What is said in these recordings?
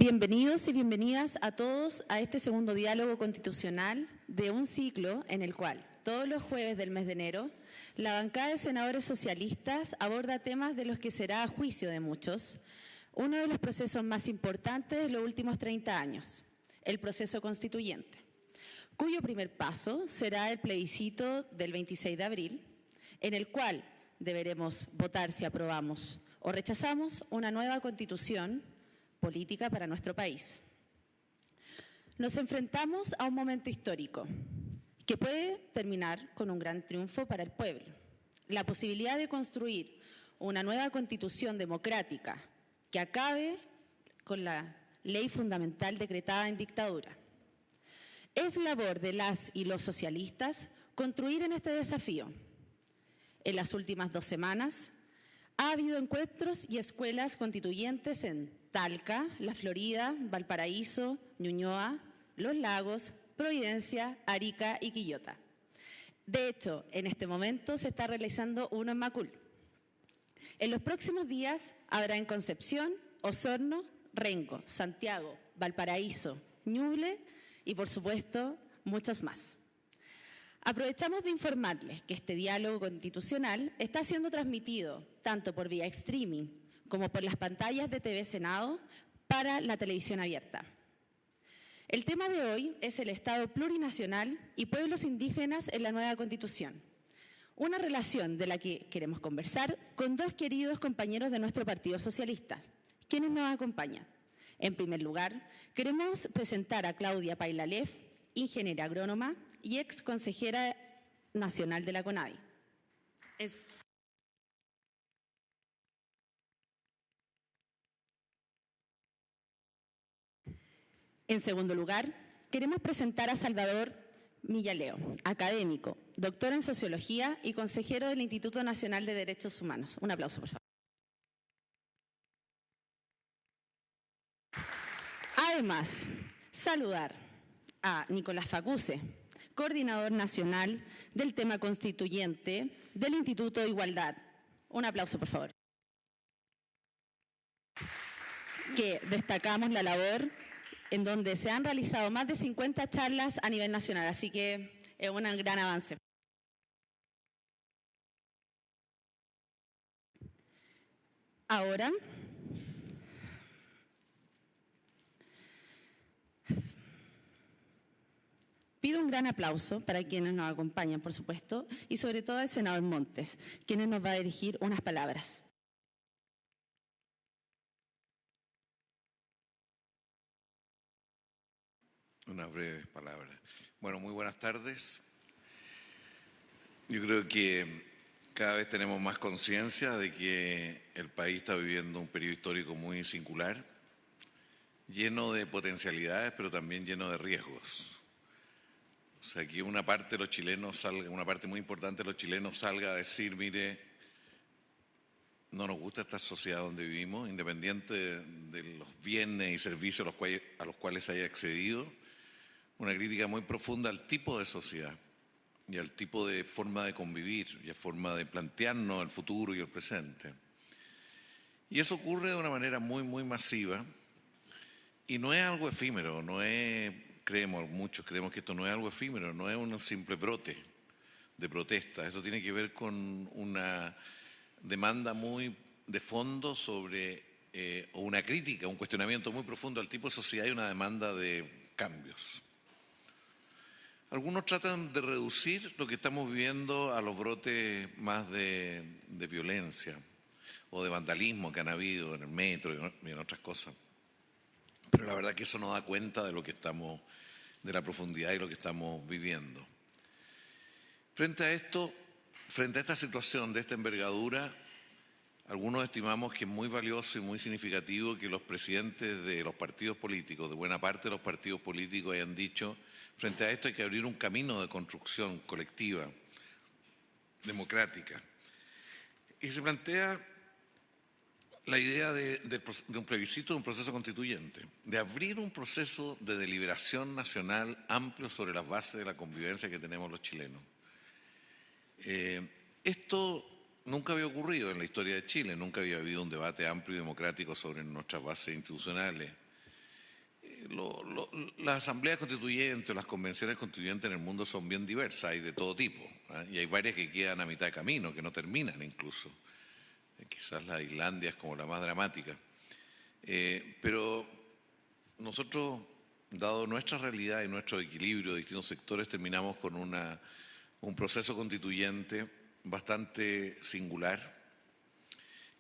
Bienvenidos y bienvenidas a todos a este segundo diálogo constitucional de un ciclo en el cual todos los jueves del mes de enero la bancada de senadores socialistas aborda temas de los que será, a juicio de muchos, uno de los procesos más importantes de los últimos 30 años, el proceso constituyente, cuyo primer paso será el plebiscito del 26 de abril, en el cual deberemos votar si aprobamos o rechazamos una nueva constitución política para nuestro país. Nos enfrentamos a un momento histórico que puede terminar con un gran triunfo para el pueblo. La posibilidad de construir una nueva constitución democrática que acabe con la ley fundamental decretada en dictadura. Es labor de las y los socialistas construir en este desafío. En las últimas 2 semanas ha habido encuentros y escuelas constituyentes en Talca, La Florida, Valparaíso, Ñuñoa, Los Lagos, Providencia, Arica y Quillota. De hecho, en este momento se está realizando uno en Macul. En los próximos días habrá en Concepción, Osorno, Rengo, Santiago, Valparaíso, Ñuble y, por supuesto, muchos más. Aprovechamos de informarles que este diálogo constitucional está siendo transmitido tanto por vía streaming como por las pantallas de TV Senado para la televisión abierta. El tema de hoy es el Estado plurinacional y pueblos indígenas en la nueva Constitución, una relación de la que queremos conversar con 2 queridos compañeros de nuestro Partido Socialista, quienes nos acompañan. En primer lugar, queremos presentar a Claudia Pailalef, ingeniera agrónoma y ex consejera nacional de la CONADI. En segundo lugar, queremos presentar a Salvador Millaleo, académico, doctor en sociología y consejero del Instituto Nacional de Derechos Humanos. Un aplauso, por favor. Además, saludar a Nicolás Facuse, coordinador nacional del tema constituyente del Instituto de Igualdad. Un aplauso, por favor. Que destacamos la labor en donde se han realizado más de 50 charlas a nivel nacional, así que es un gran avance. Ahora, pido un gran aplauso para quienes nos acompañan, por supuesto, y sobre todo al senador Montes, quien nos va a dirigir unas palabras. Unas breves palabras. Bueno, muy buenas tardes. Yo creo que cada vez tenemos más conciencia de que el país está viviendo un periodo histórico muy singular, lleno de potencialidades, pero también lleno de riesgos. O sea, que una parte de los chilenos salga, una parte muy importante de los chilenos salga a decir, mire, no nos gusta esta sociedad donde vivimos, independiente de los bienes y servicios a los cuales se haya accedido. Una crítica muy profunda al tipo de sociedad y al tipo de forma de convivir y a forma de plantearnos el futuro y el presente. Y eso ocurre de una manera muy, muy masiva y no es algo efímero, muchos creemos que esto no es algo efímero, no es un simple brote de protesta. Esto tiene que ver con una demanda muy de fondo sobre, o una crítica, un cuestionamiento muy profundo al tipo de sociedad y una demanda de cambios. Algunos tratan de reducir lo que estamos viviendo a los brotes más de violencia o de vandalismo que han habido en el metro y en otras cosas. Pero la verdad que eso no da cuenta de de la profundidad y lo que estamos viviendo. Frente a esta situación de esta envergadura, algunos estimamos que es muy valioso y muy significativo que los presidentes de los partidos políticos, de buena parte de los partidos políticos, hayan dicho, frente a esto hay que abrir un camino de construcción colectiva, democrática. Y se plantea la idea de un plebiscito, de un proceso constituyente, de abrir un proceso de deliberación nacional amplio sobre las bases de la convivencia que tenemos los chilenos. Esto nunca había ocurrido en la historia de Chile, nunca había habido un debate amplio y democrático sobre nuestras bases institucionales. Las asambleas constituyentes, las convenciones constituyentes en el mundo son bien diversas, hay de todo tipo, ¿eh? Y hay varias que quedan a mitad de camino, que no terminan incluso. Quizás la Islandia es como la más dramática. Pero nosotros, dado nuestra realidad y nuestro equilibrio de distintos sectores, terminamos con un proceso constituyente bastante singular,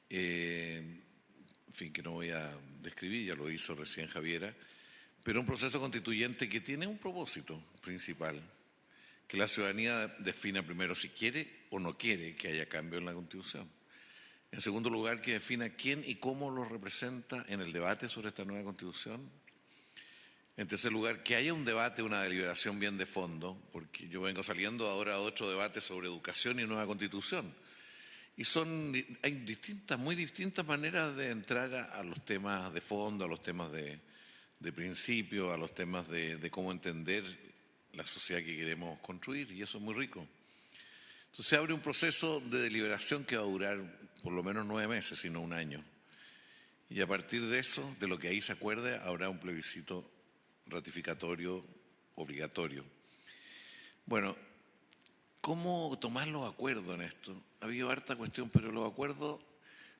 en fin, que no voy a describir, ya lo hizo recién Javiera, pero un proceso constituyente que tiene un propósito principal, que la ciudadanía defina primero si quiere o no quiere que haya cambio en la Constitución. En segundo lugar, que defina quién y cómo lo representa en el debate sobre esta nueva Constitución. En tercer lugar, que haya un debate, una deliberación bien de fondo, porque yo vengo saliendo ahora a otro debate sobre educación y nueva Constitución. Y hay muy distintas maneras de entrar a los temas de fondo, a los temas de principio, a los temas de cómo entender la sociedad que queremos construir, y eso es muy rico. Entonces se abre un proceso de deliberación que va a durar por lo menos 9 meses, si no un año. Y a partir de eso, de lo que ahí se acuerde, habrá un plebiscito ratificatorio obligatorio. Bueno, ¿cómo tomar los acuerdos en esto? Ha habido harta cuestión, pero los acuerdos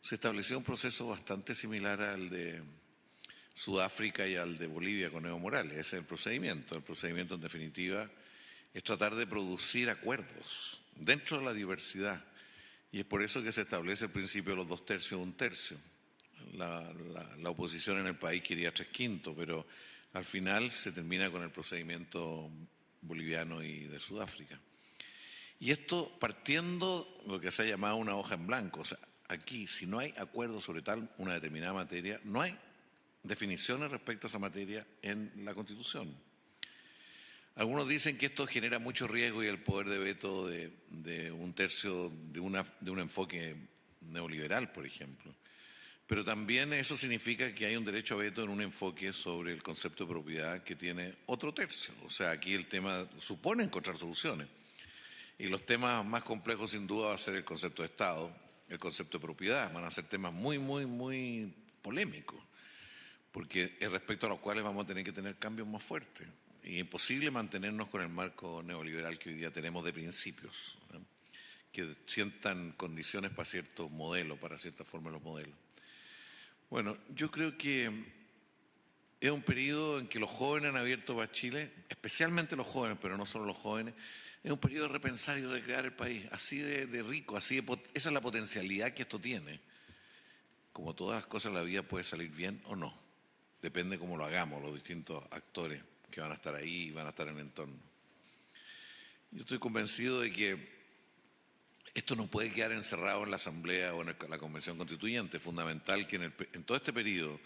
se estableció un proceso bastante similar al de Sudáfrica y al de Bolivia con Evo Morales. Ese es el procedimiento. El procedimiento, en definitiva, es tratar de producir acuerdos dentro de la diversidad. Y es por eso que se establece el principio de los 2 tercios, 1 tercio. La oposición en el país quería 3/5, pero al final se termina con el procedimiento boliviano y de Sudáfrica. Y esto partiendo de lo que se ha llamado una hoja en blanco. O sea, aquí, si no hay acuerdo sobre una determinada materia, no hay definiciones respecto a esa materia en la Constitución. Algunos dicen que esto genera mucho riesgo y el poder de veto de 1 tercio de un enfoque neoliberal, por ejemplo. Pero también eso significa que hay un derecho a veto en un enfoque sobre el concepto de propiedad que tiene otro tercio. O sea, aquí el tema supone encontrar soluciones. Y los temas más complejos sin duda va a ser el concepto de Estado, el concepto de propiedad. Van a ser temas muy, muy, muy polémicos, porque es respecto a los cuales vamos a tener que tener cambios más fuertes. Y es imposible mantenernos con el marco neoliberal que hoy día tenemos de principios, ¿no?, que sientan condiciones para ciertos modelos, para cierta forma los modelos. Bueno, yo creo que es un periodo en que los jóvenes han abierto para Chile, especialmente los jóvenes, pero no solo los jóvenes. Es un periodo de repensar y recrear el país, así de rico, esa es la potencialidad que esto tiene. Como todas las cosas en la vida puede salir bien o no, depende cómo lo hagamos, los distintos actores que van a estar ahí y van a estar en el entorno. Yo estoy convencido de que esto no puede quedar encerrado en la Asamblea o en la Convención Constituyente. Es fundamental que en todo este periodo,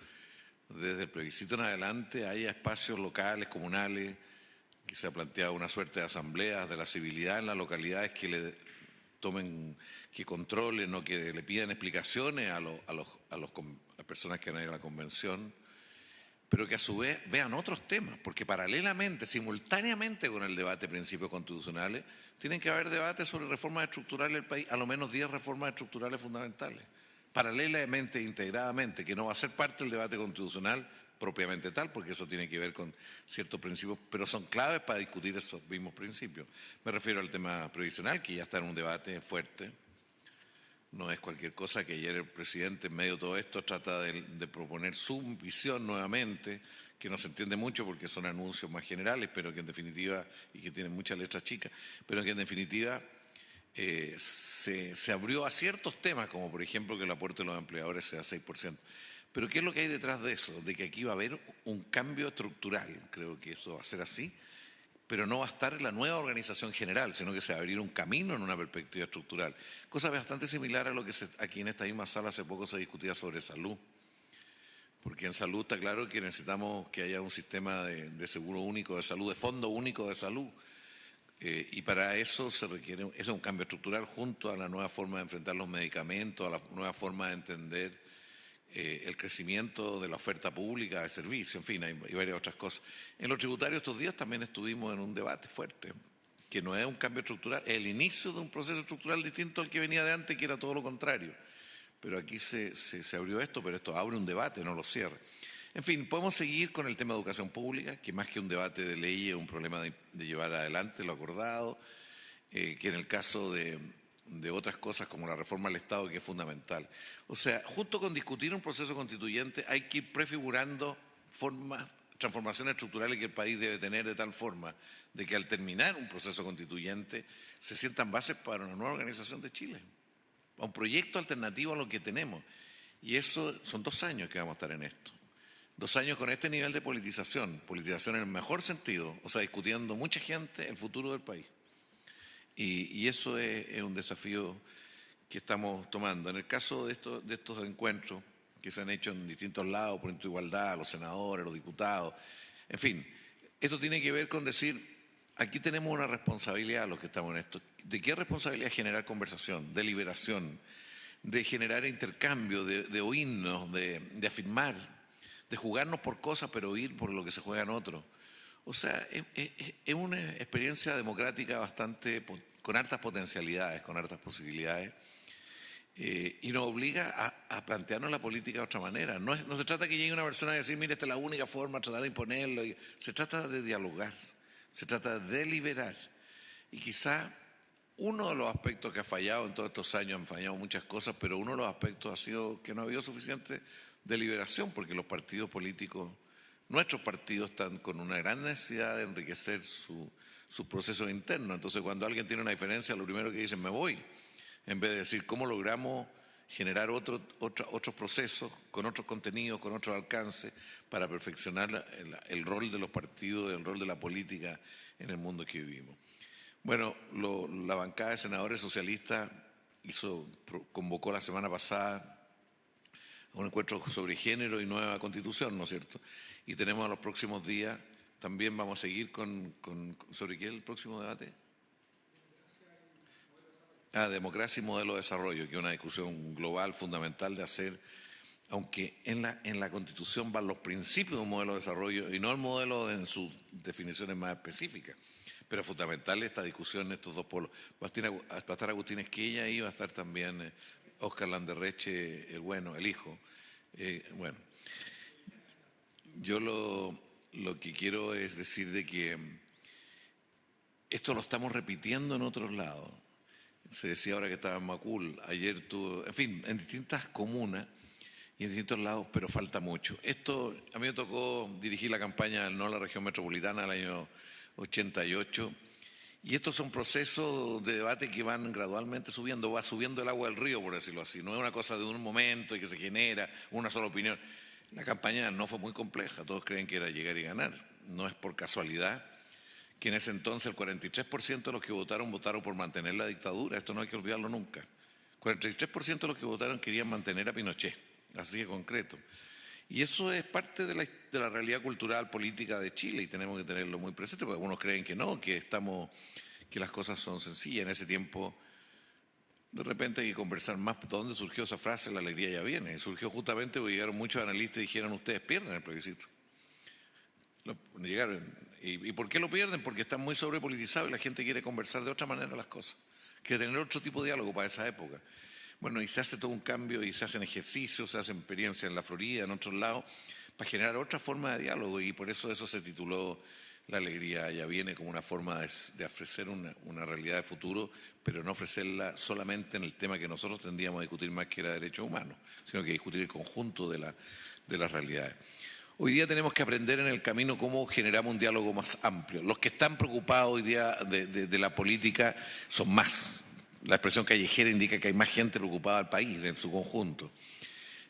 desde el plebiscito en adelante, haya espacios locales, comunales, que se ha planteado una suerte de asambleas de la civilidad en las localidades que que controlen o que le pidan explicaciones a las personas que han ido a la convención, pero que a su vez vean otros temas, porque paralelamente, simultáneamente con el debate de principios constitucionales, tienen que haber debates sobre reformas estructurales del país, a lo menos 10 reformas estructurales fundamentales, paralelamente, integradamente, que no va a ser parte del debate constitucional propiamente tal, porque eso tiene que ver con ciertos principios, pero son claves para discutir esos mismos principios. Me refiero al tema previsional, que ya está en un debate fuerte. No es cualquier cosa que ayer el presidente, en medio de todo esto, trata de proponer su visión nuevamente, que no se entiende mucho porque son anuncios más generales, pero que en definitiva, y que tienen muchas letras chicas, pero que en definitiva se abrió a ciertos temas, como por ejemplo que el aporte de los empleadores sea 6%. Pero ¿qué es lo que hay detrás de eso? De que aquí va a haber un cambio estructural. Creo que eso va a ser así, pero no va a estar en la nueva organización general, sino que se va a abrir un camino en una perspectiva estructural. Cosa bastante similar a lo que aquí en esta misma sala hace poco se discutía sobre salud. Porque en salud está claro que necesitamos que haya un sistema de seguro único de salud, de fondo único de salud. Y para eso se requiere, es un cambio estructural junto a la nueva forma de enfrentar los medicamentos, a la nueva forma de entender el crecimiento de la oferta pública de servicios, en fin, hay varias otras cosas. En lo tributario estos días también estuvimos en un debate fuerte, que no es un cambio estructural, es el inicio de un proceso estructural distinto al que venía de antes, que era todo lo contrario. Pero aquí se abrió esto, pero esto abre un debate, no lo cierra. En fin, podemos seguir con el tema de educación pública, que más que un debate de ley es un problema de llevar adelante lo acordado, que en el caso de otras cosas como la reforma del Estado, que es fundamental. O sea, junto con discutir un proceso constituyente hay que ir prefigurando transformaciones estructurales que el país debe tener de tal forma de que al terminar un proceso constituyente se sientan bases para una nueva organización de Chile, a un proyecto alternativo a lo que tenemos. Y eso son 2 años que vamos a estar en esto. 2 años con este nivel de politización en el mejor sentido, o sea, discutiendo mucha gente el futuro del país. Y eso es un desafío que estamos tomando. En el caso de estos encuentros que se han hecho en distintos lados, por igualdad, los senadores, los diputados, en fin, esto tiene que ver con decir, aquí tenemos una responsabilidad los que estamos en esto. ¿De qué responsabilidad? Generar conversación, deliberación, de generar intercambio, de oírnos, de afirmar, de jugarnos por cosas, pero oír por lo que se juegan otros. O sea, es una experiencia democrática bastante con hartas potencialidades, con hartas posibilidades, y nos obliga a plantearnos la política de otra manera. No se trata que llegue una persona a decir, mire, esta es la única forma, tratar de imponerlo. Se trata de dialogar, se trata de deliberar. Y quizá uno de los aspectos que ha fallado en todos estos años, han fallado muchas cosas, pero uno de los aspectos ha sido que no ha habido suficiente deliberación, porque los partidos políticos, nuestros partidos, están con una gran necesidad de enriquecer sus procesos internos. Entonces, cuando alguien tiene una diferencia, lo primero que dicen, me voy, en vez de decir cómo logramos generar otros procesos con otros contenidos, con otros alcances, para perfeccionar el rol de los partidos, el rol de la política en el mundo que vivimos. Bueno, la bancada de senadores socialistas convocó la semana pasada a un encuentro sobre género y nueva constitución, ¿no es cierto? Y tenemos a los próximos días, también vamos a seguir ¿sobre qué es el próximo debate? Democracia y modelo de desarrollo, que es una discusión global fundamental de hacer, aunque en la Constitución van los principios de un modelo de desarrollo y no el modelo en sus definiciones más específicas. Pero es fundamental esta discusión en estos dos polos. Va a estar Agustín Esquella y va a estar también Óscar Landerreche, el hijo. Bueno, yo lo que quiero es decir de que esto lo estamos repitiendo en otros lados. Se decía ahora que estaba en Macul, ayer en fin, en distintas comunas y en distintos lados, pero falta mucho. Esto, a mí me tocó dirigir la campaña No a la región metropolitana el año 88, y estos son procesos de debate que van gradualmente subiendo, va subiendo el agua del río, por decirlo así. No es una cosa de un momento y que se genera una sola opinión. La campaña no fue muy compleja, todos creen que era llegar y ganar. No es por casualidad que en ese entonces el 43% de los que votaron por mantener la dictadura. Esto no hay que olvidarlo nunca. 43% de los que votaron querían mantener a Pinochet, así de concreto. Y eso es parte de la realidad cultural, política de Chile, y tenemos que tenerlo muy presente, porque algunos creen que no, que las cosas son sencillas. En ese tiempo, de repente hay que conversar más. ¿De dónde surgió esa frase? La alegría ya viene. Y surgió justamente porque llegaron muchos analistas y dijeron, ustedes pierden el plebiscito. Llegaron. ¿Y por qué lo pierden? Porque están muy sobrepolitizados y la gente quiere conversar de otra manera las cosas, quiere tener otro tipo de diálogo para esa época. Bueno, y se hace todo un cambio y se hacen ejercicios, se hacen experiencias en la Florida, en otros lados, para generar otra forma de diálogo, y por eso se tituló La alegría ya viene, como una forma de ofrecer una realidad de futuro, pero no ofrecerla solamente en el tema que nosotros tendríamos a discutir más, que era derechos humanos, sino que discutir el conjunto de las realidades. Hoy día tenemos que aprender en el camino cómo generamos un diálogo más amplio. Los que están preocupados hoy día de la política son más. La expresión callejera indica que hay más gente preocupada del país, en su conjunto.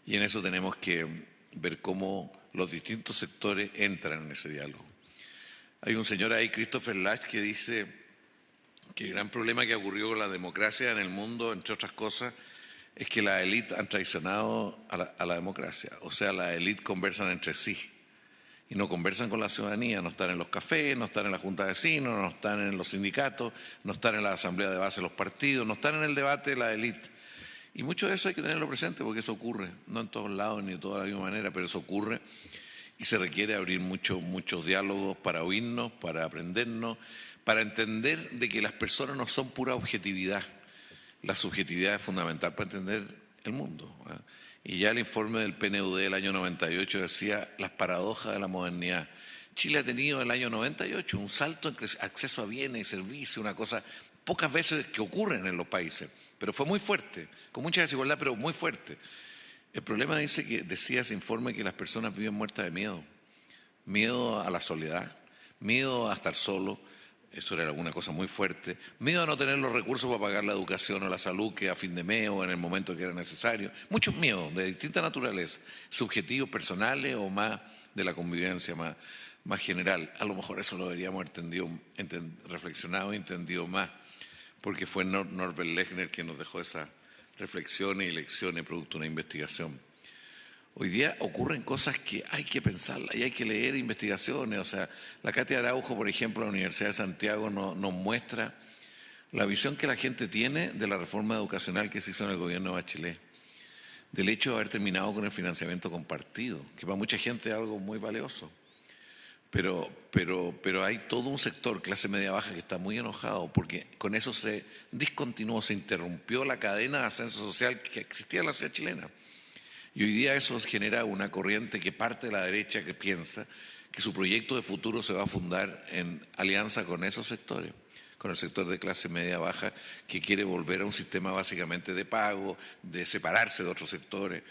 Y en eso tenemos que ver cómo los distintos sectores entran en ese diálogo. Hay un señor ahí, Christopher Lasch, que dice que el gran problema que ocurrió con la democracia en el mundo, entre otras cosas, es que las élites han traicionado a la democracia. O sea, las élites conversan entre sí y no conversan con la ciudadanía. No están en los cafés, no están en la junta de vecinos, no están en los sindicatos, no están en la asamblea de base de los partidos, no están en el debate de la élite. Y mucho de eso hay que tenerlo presente, porque eso ocurre, no en todos lados ni de toda la misma manera, pero eso ocurre, y se requiere abrir muchos diálogos para oírnos, para aprendernos, para entender de que las personas no son pura objetividad. La subjetividad es fundamental para entender el mundo, ¿eh? y ya el informe del PNUD del año 98 decía las paradojas de la modernidad. Chile ha tenido en el año 98 un salto en acceso a bienes y servicios, una cosa pocas veces que ocurren en los países, pero fue muy fuerte, con mucha desigualdad, pero muy fuerte. El problema decía ese informe que las personas viven muertas de miedo, miedo a la soledad, miedo a estar solo, eso era alguna cosa muy fuerte, miedo a no tener los recursos para pagar la educación o la salud que a fin de mes o en el momento que era necesario, muchos miedos de distinta naturaleza, subjetivos, personales o más de la convivencia, más general. A lo mejor eso lo deberíamos haber reflexionado y entendido más, porque fue Norbert Lechner quien nos dejó esas reflexiones y lecciones producto de una investigación. Hoy día ocurren cosas que hay que pensarlas y hay que leer investigaciones. O sea, la Katia Araujo, por ejemplo, de la Universidad de Santiago nos muestra la visión que la gente tiene de la reforma educacional que se hizo en el gobierno de Bachelet, del hecho de haber terminado con el financiamiento compartido, que para mucha gente es algo muy valioso. Pero hay todo un sector, clase media baja, que está muy enojado porque con eso se discontinuó, se interrumpió la cadena de ascenso social que existía en la sociedad chilena. Y hoy día eso genera una corriente que parte de la derecha que piensa que su proyecto de futuro se va a fundar en alianza con esos sectores, con el sector de clase media baja que quiere volver a un sistema básicamente de pago, de separarse de otros sectores.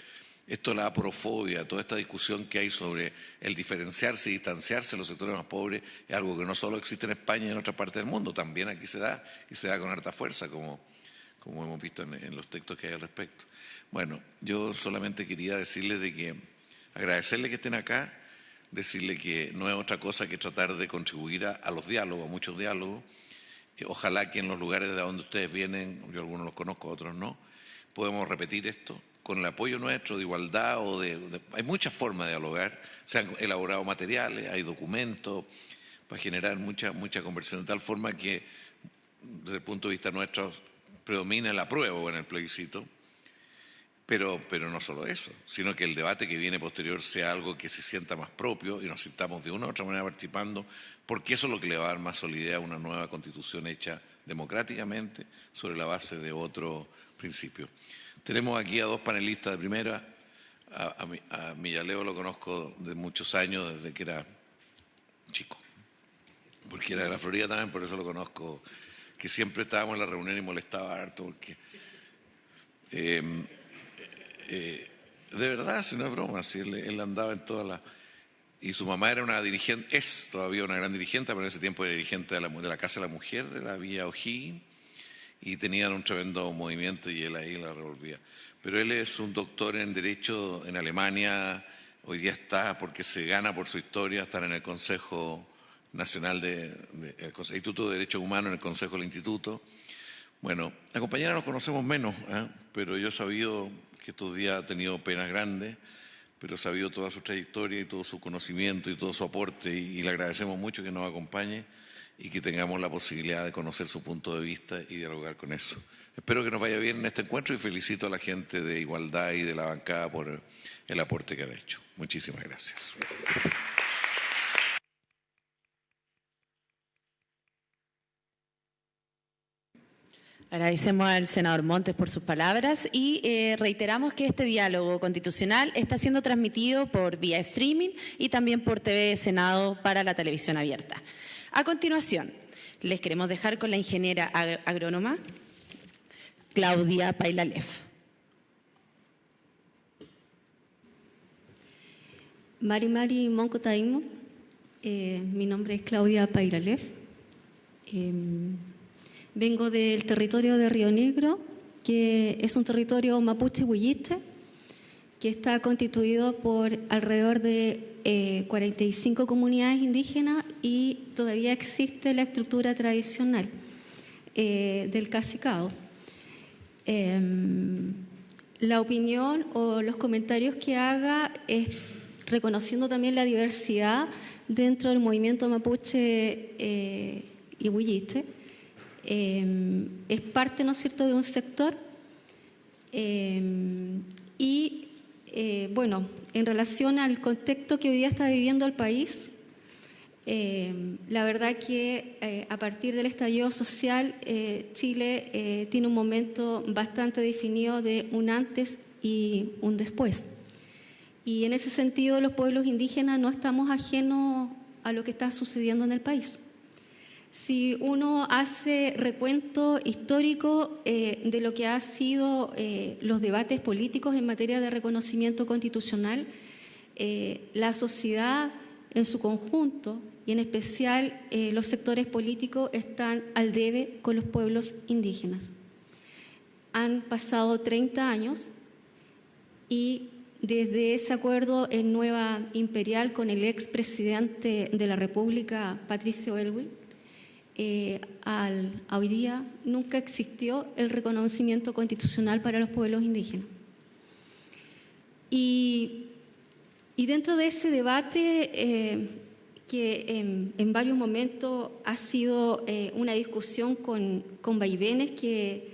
Esto, la aprofobia, toda esta discusión que hay sobre el diferenciarse y distanciarse de los sectores más pobres, es algo que no solo existe en España y en otras partes del mundo, también aquí se da y se da con harta fuerza, como hemos visto en los textos que hay al respecto. Bueno, yo solamente quería decirles agradecerles que estén acá, decirles que no es otra cosa que tratar de contribuir a los diálogos, a muchos diálogos. Ojalá que en los lugares de donde ustedes vienen, yo algunos los conozco, otros no, podemos repetir esto con el apoyo nuestro de igualdad hay muchas formas de dialogar, se han elaborado materiales, hay documentos para generar mucha conversación de tal forma que desde el punto de vista nuestro predomina el apruebo en el plebiscito, pero no solo eso, sino que el debate que viene posterior sea algo que se sienta más propio y nos sintamos de una u otra manera participando, porque eso es lo que le va a dar más solidez a una nueva constitución hecha democráticamente sobre la base de otro principio. Tenemos aquí a dos panelistas de primera. A Millaleo lo conozco de muchos años, desde que era chico, porque era de la Florida también, por eso lo conozco, que siempre estábamos en la reunión y molestaba harto, porque de verdad, si no es broma, si él andaba en todas las... Y su mamá era una dirigente, es todavía una gran dirigente, pero en ese tiempo era dirigente de la Casa de la Mujer, de la Villa O'Higgins, y tenían un tremendo movimiento y él ahí la revolvía. Pero él es un doctor en Derecho en Alemania, hoy día está, porque se gana por su historia, estar en el Consejo Nacional el Instituto de Derechos Humanos, en el Consejo del Instituto. Bueno, la compañera nos conocemos menos, pero yo he sabido que estos días ha tenido penas grandes, pero he sabido toda su trayectoria y todo su conocimiento y todo su aporte y le agradecemos mucho que nos acompañe y que tengamos la posibilidad de conocer su punto de vista y dialogar con eso. Espero que nos vaya bien en este encuentro y felicito a la gente de Igualdad y de la bancada por el aporte que han hecho. Muchísimas gracias. Agradecemos al senador Montes por sus palabras y reiteramos que este diálogo constitucional está siendo transmitido por vía streaming y también por TV Senado para la televisión abierta. A continuación, les queremos dejar con la ingeniera agrónoma Claudia Pailalef. Mari Monco Taimo, mi nombre es Claudia Pailalef. Vengo del territorio de Río Negro, que es un territorio mapuche-huilliche, que está constituido por alrededor de 45 comunidades indígenas y todavía existe la estructura tradicional del cacicado. La opinión o los comentarios que haga es reconociendo también la diversidad dentro del movimiento mapuche y huilliche. Es parte, ¿no es cierto?, de un sector bueno, en relación al contexto que hoy día está viviendo el país, la verdad que a partir del estallido social Chile tiene un momento bastante definido de un antes y un después. Y en ese sentido los pueblos indígenas no estamos ajenos a lo que está sucediendo en el país. Si uno hace recuento histórico de lo que han sido los debates políticos en materia de reconocimiento constitucional, la sociedad en su conjunto y en especial los sectores políticos están al debe con los pueblos indígenas. Han pasado 30 años y desde ese acuerdo en Nueva Imperial con el expresidente de la República, Patricio Aylwin, a hoy día nunca existió el reconocimiento constitucional para los pueblos indígenas. Y dentro de ese debate, que en varios momentos ha sido una discusión con vaivenes que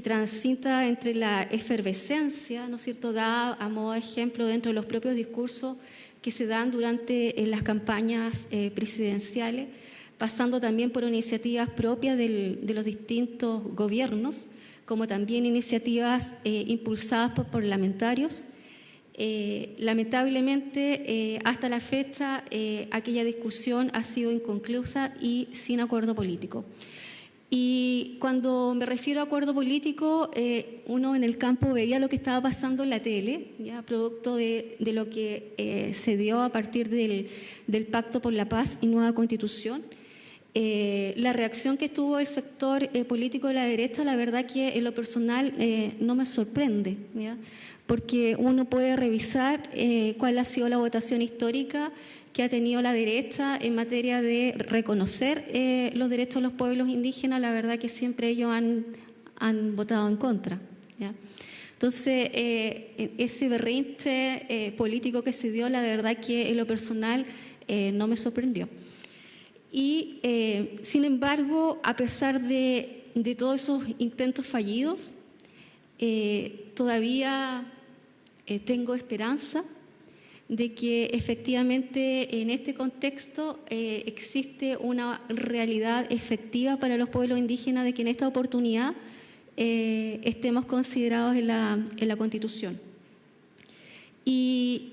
transita entre la efervescencia, ¿no es cierto?, da a modo de ejemplo dentro de los propios discursos que se dan durante las campañas presidenciales, pasando también por iniciativas propias de los distintos gobiernos, como también iniciativas impulsadas por parlamentarios. Lamentablemente, hasta la fecha, aquella discusión ha sido inconclusa y sin acuerdo político. Y cuando me refiero a acuerdo político, uno en el campo veía lo que estaba pasando en la tele, ya producto de lo que se dio a partir del Pacto por la Paz y Nueva Constitución. La reacción que tuvo el sector político de la derecha, la verdad que en lo personal no me sorprende, ¿ya? Porque uno puede revisar cuál ha sido la votación histórica que ha tenido la derecha en materia de reconocer los derechos de los pueblos indígenas. La verdad que siempre ellos han votado en contra, ¿ya? Entonces, ese berrinche político que se dio, la verdad que en lo personal no me sorprendió. Y, sin embargo, a pesar de todos esos intentos fallidos, todavía tengo esperanza de que efectivamente en este contexto existe una realidad efectiva para los pueblos indígenas, de que en esta oportunidad estemos considerados en la Constitución. ¿Y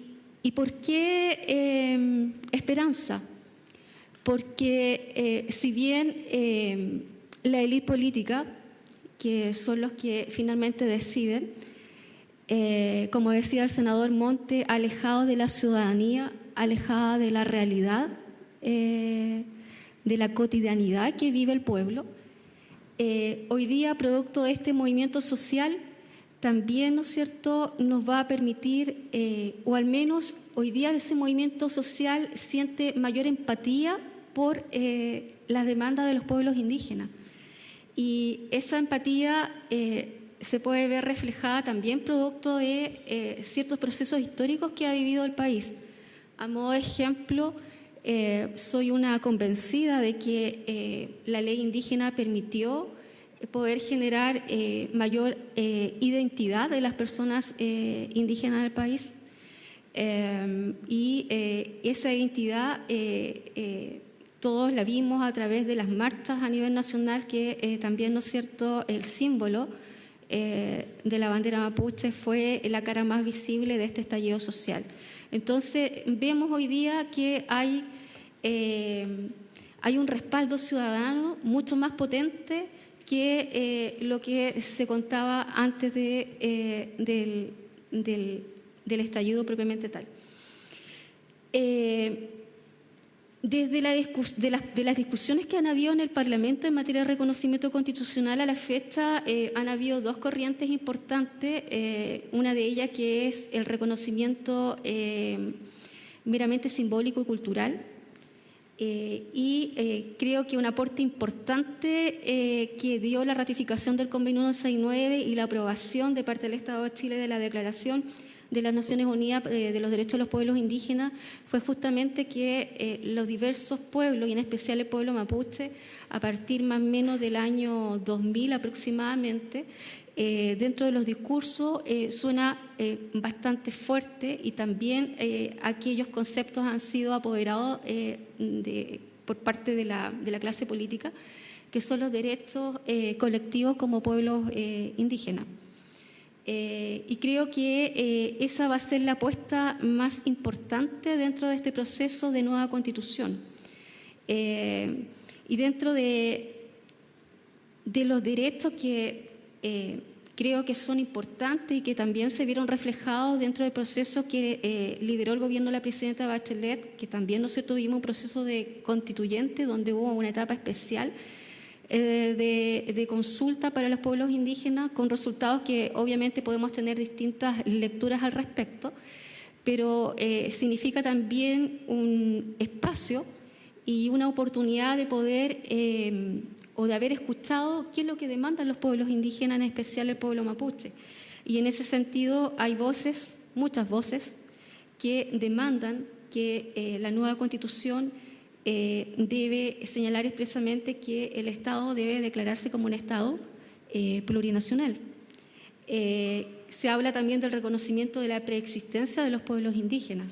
por qué esperanza? Porque si bien la élite política, que son los que finalmente deciden, como decía el senador Monte, alejado de la ciudadanía, alejada de la realidad, de la cotidianidad que vive el pueblo, hoy día, producto de este movimiento social, también, ¿no es cierto?, nos va a permitir, o al menos hoy día ese movimiento social siente mayor empatía por las demandas de los pueblos indígenas. Y esa empatía se puede ver reflejada también producto de ciertos procesos históricos que ha vivido el país. A modo de ejemplo, soy una convencida de que la ley indígena permitió poder generar mayor identidad de las personas indígenas del país. Y esa identidad todos la vimos a través de las marchas a nivel nacional, que también, ¿no es cierto?, el símbolo de la bandera mapuche fue la cara más visible de este estallido social. Entonces, vemos hoy día que hay un respaldo ciudadano mucho más potente que lo que se contaba antes del estallido propiamente tal. Desde de las discusiones que han habido en el Parlamento en materia de reconocimiento constitucional a la fecha, han habido dos corrientes importantes, una de ellas que es el reconocimiento meramente simbólico y cultural, y creo que un aporte importante que dio la ratificación del Convenio 169 y la aprobación de parte del Estado de Chile de la Declaración de las Naciones Unidas de los Derechos de los Pueblos Indígenas fue justamente que los diversos pueblos, y en especial el pueblo mapuche, a partir más o menos del año 2000 aproximadamente, dentro de los discursos suena bastante fuerte, y también aquellos conceptos han sido apoderados por parte de la clase política, que son los derechos colectivos como pueblos indígenas. Y creo que esa va a ser la apuesta más importante dentro de este proceso de nueva Constitución. Y dentro de los derechos que creo que son importantes y que también se vieron reflejados dentro del proceso que lideró el gobierno de la presidenta Bachelet, que también, ¿no es cierto?, vivimos un proceso de constituyente donde hubo una etapa especial de consulta para los pueblos indígenas, con resultados que obviamente podemos tener distintas lecturas al respecto, pero significa también un espacio y una oportunidad de poder o de haber escuchado qué es lo que demandan los pueblos indígenas, en especial el pueblo mapuche. Y en ese sentido hay voces, muchas voces, que demandan que la nueva Constitución debe señalar expresamente que el Estado debe declararse como un Estado plurinacional. Se habla también del reconocimiento de la preexistencia de los pueblos indígenas,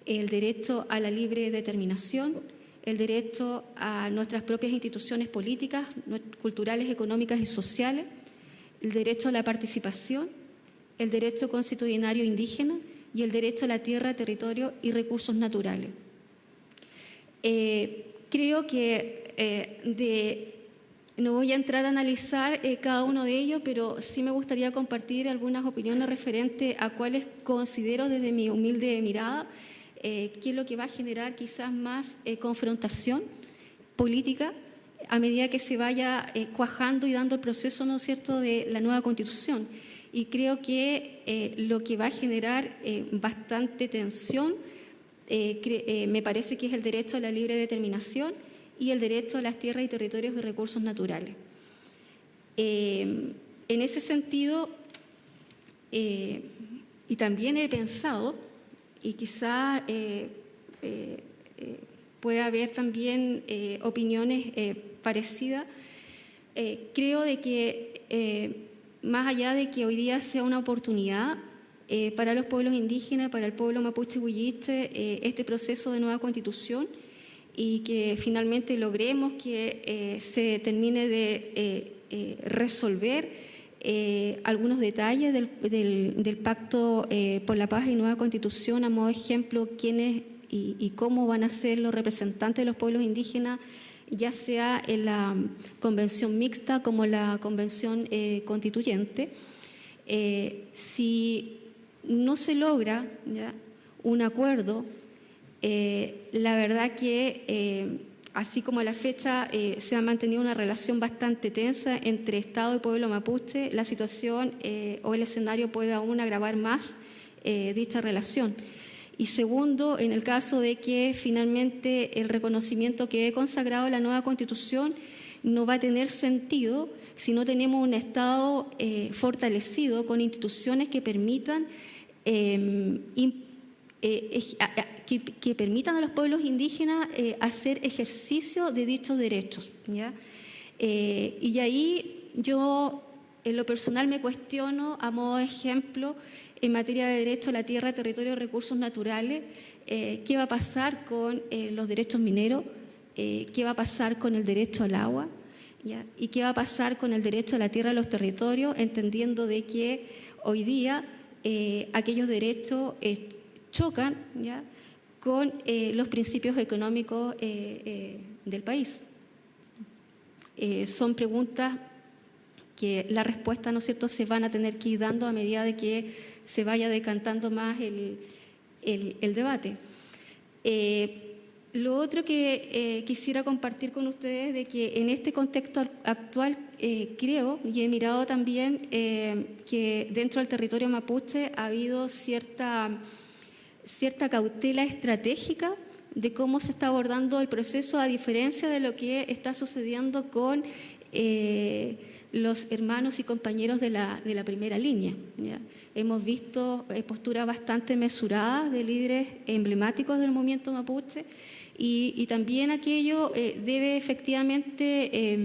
el derecho a la libre determinación, el derecho a nuestras propias instituciones políticas, culturales, económicas y sociales, el derecho a la participación, el derecho constitucionario indígena y el derecho a la tierra, territorio y recursos naturales. Creo que no voy a entrar a analizar cada uno de ellos, pero sí me gustaría compartir algunas opiniones referentes a cuáles considero desde mi humilde mirada qué es lo que va a generar quizás más confrontación política a medida que se vaya cuajando y dando el proceso, ¿no es cierto?, de la nueva Constitución. Y creo que lo que va a generar bastante tensión me parece que es el derecho a la libre determinación y el derecho a las tierras y territorios y recursos naturales. En ese sentido, y también he pensado, y quizá pueda haber también opiniones parecidas, creo de que más allá de que hoy día sea una oportunidad para los pueblos indígenas, para el pueblo mapuche huilliche, este proceso de nueva Constitución, y que finalmente logremos que se termine de resolver algunos detalles del Pacto por la Paz y Nueva Constitución, a modo de ejemplo, quiénes y cómo van a ser los representantes de los pueblos indígenas, ya sea en la convención mixta como la convención constituyente. Si no se logra un acuerdo, la verdad que así como a la fecha se ha mantenido una relación bastante tensa entre Estado y pueblo mapuche, la situación o el escenario puede aún agravar más dicha relación. Y segundo, en el caso de que finalmente el reconocimiento que he consagrado en la nueva Constitución no va a tener sentido si no tenemos un Estado fortalecido con instituciones que permitan que permitan a los pueblos indígenas hacer ejercicio de dichos derechos, ¿ya? Y ahí yo, en lo personal, me cuestiono, a modo de ejemplo, en materia de derecho a la tierra, territorio y recursos naturales, qué va a pasar con los derechos mineros, qué va a pasar con el derecho al agua, ¿ya? Y qué va a pasar con el derecho a la tierra y los territorios, entendiendo de que hoy día aquellos derechos chocan, ¿ya?, con los principios económicos del país. Son preguntas que la respuesta, ¿no es cierto?, se van a tener que ir dando a medida de que se vaya decantando más el debate. Lo otro que quisiera compartir con ustedes es de que en este contexto actual creo, y he mirado también que dentro del territorio mapuche ha habido cierta cautela estratégica de cómo se está abordando el proceso, a diferencia de lo que está sucediendo con los hermanos y compañeros de la primera línea, ¿ya? Hemos visto posturas bastante mesuradas de líderes emblemáticos del movimiento mapuche y también aquello debe efectivamente,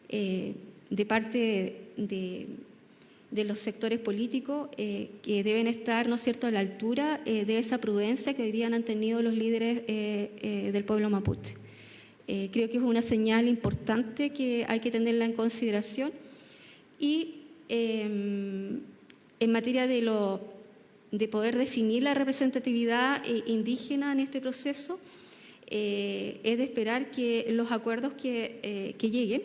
de parte de los sectores políticos que deben estar, ¿no es cierto?, a la altura de esa prudencia que hoy día han tenido los líderes del pueblo mapuche. Creo que es una señal importante que hay que tenerla en consideración. Y en materia de poder definir la representatividad indígena en este proceso, es de esperar que los acuerdos que lleguen,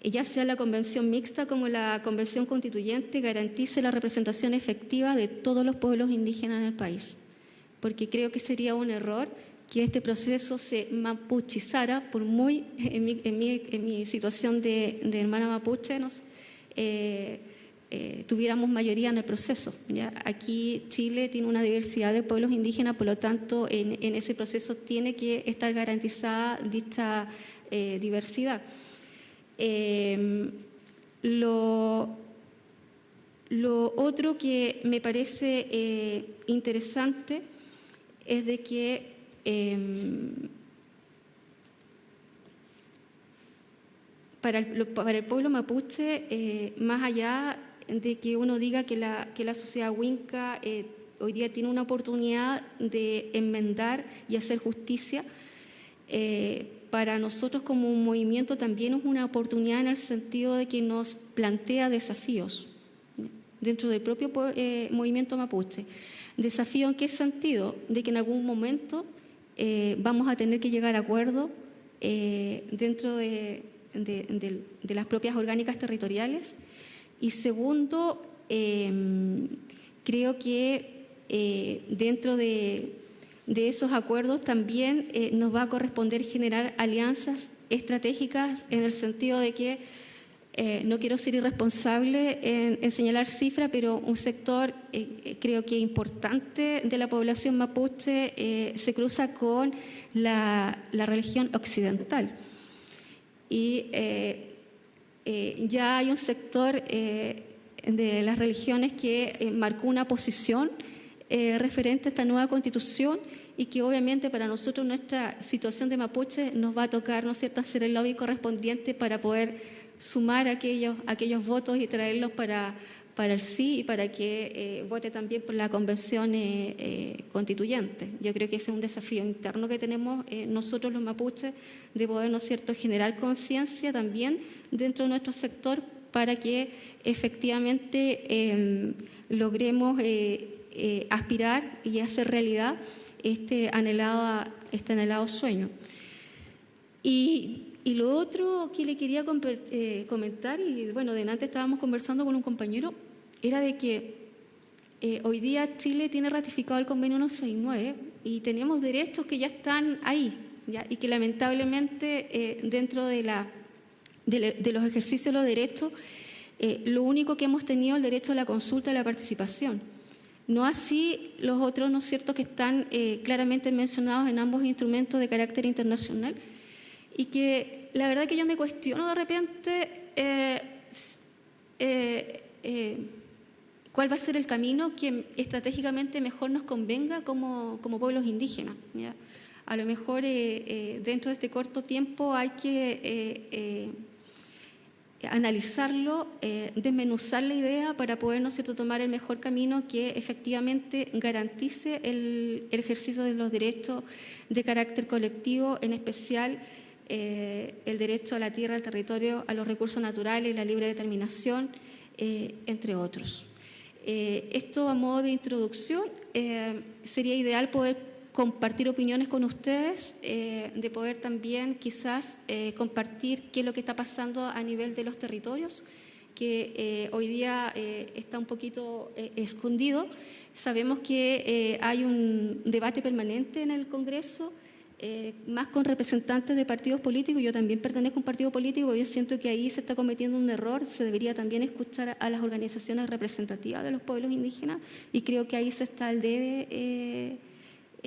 ya sea la convención mixta como la convención constituyente, garantice la representación efectiva de todos los pueblos indígenas en el país. Porque creo que sería un error que este proceso se mapuchizara, por muy, en mi situación de hermana mapuche, tuviéramos mayoría en el proceso, ¿ya? Aquí Chile tiene una diversidad de pueblos indígenas, por lo tanto, en ese proceso tiene que estar garantizada dicha diversidad. Lo otro que me parece interesante es de que para el pueblo mapuche, más allá de que uno diga que la sociedad Huinca hoy día tiene una oportunidad de enmendar y hacer justicia, para nosotros como un movimiento también es una oportunidad en el sentido de que nos plantea desafíos dentro del propio movimiento mapuche. ¿Desafío en qué sentido? De que en algún momento vamos a tener que llegar a acuerdos dentro de las propias orgánicas territoriales. Y segundo, creo que dentro de esos acuerdos también nos va a corresponder generar alianzas estratégicas en el sentido de que no quiero ser irresponsable en señalar cifras, pero un sector creo que importante de la población mapuche se cruza con la religión occidental. Y ya hay un sector de las religiones que marcó una posición referente a esta nueva constitución y que obviamente para nosotros nuestra situación de mapuche nos va a tocar, ¿no es cierto?, hacer el lobby correspondiente para poder sumar aquellos votos y traerlos para el sí y para que vote también por la convención constituyente. Yo creo que ese es un desafío interno que tenemos nosotros los mapuches de poder, ¿no es cierto?, generar conciencia también dentro de nuestro sector para que efectivamente logremos aspirar y hacer realidad este anhelado sueño. Y lo otro que le quería comentar, y bueno, delante estábamos conversando con un compañero, era de que hoy día Chile tiene ratificado el convenio 169 y tenemos derechos que ya están ahí, ¿ya? Y que lamentablemente dentro de los ejercicios de los derechos, lo único que hemos tenido es el derecho a la consulta y la participación. No así los otros, ¿no es cierto?, que están claramente mencionados en ambos instrumentos de carácter internacional. Y que la verdad que yo me cuestiono de repente cuál va a ser el camino que estratégicamente mejor nos convenga como pueblos indígenas, ¿ya? A lo mejor dentro de este corto tiempo hay que analizarlo, desmenuzar la idea para poder, ¿no es cierto?, tomar el mejor camino que efectivamente garantice el ejercicio de los derechos de carácter colectivo, en especial el derecho a la tierra, al territorio, a los recursos naturales, la libre determinación, entre otros. Esto a modo de introducción, sería ideal poder compartir opiniones con ustedes, de poder también quizás compartir qué es lo que está pasando a nivel de los territorios, que hoy día está un poquito escondido. Sabemos que hay un debate permanente en el Congreso, más con representantes de partidos políticos. Yo también pertenezco a un partido político, yo siento que ahí se está cometiendo un error, se debería también escuchar a las organizaciones representativas de los pueblos indígenas y creo que ahí se está el debe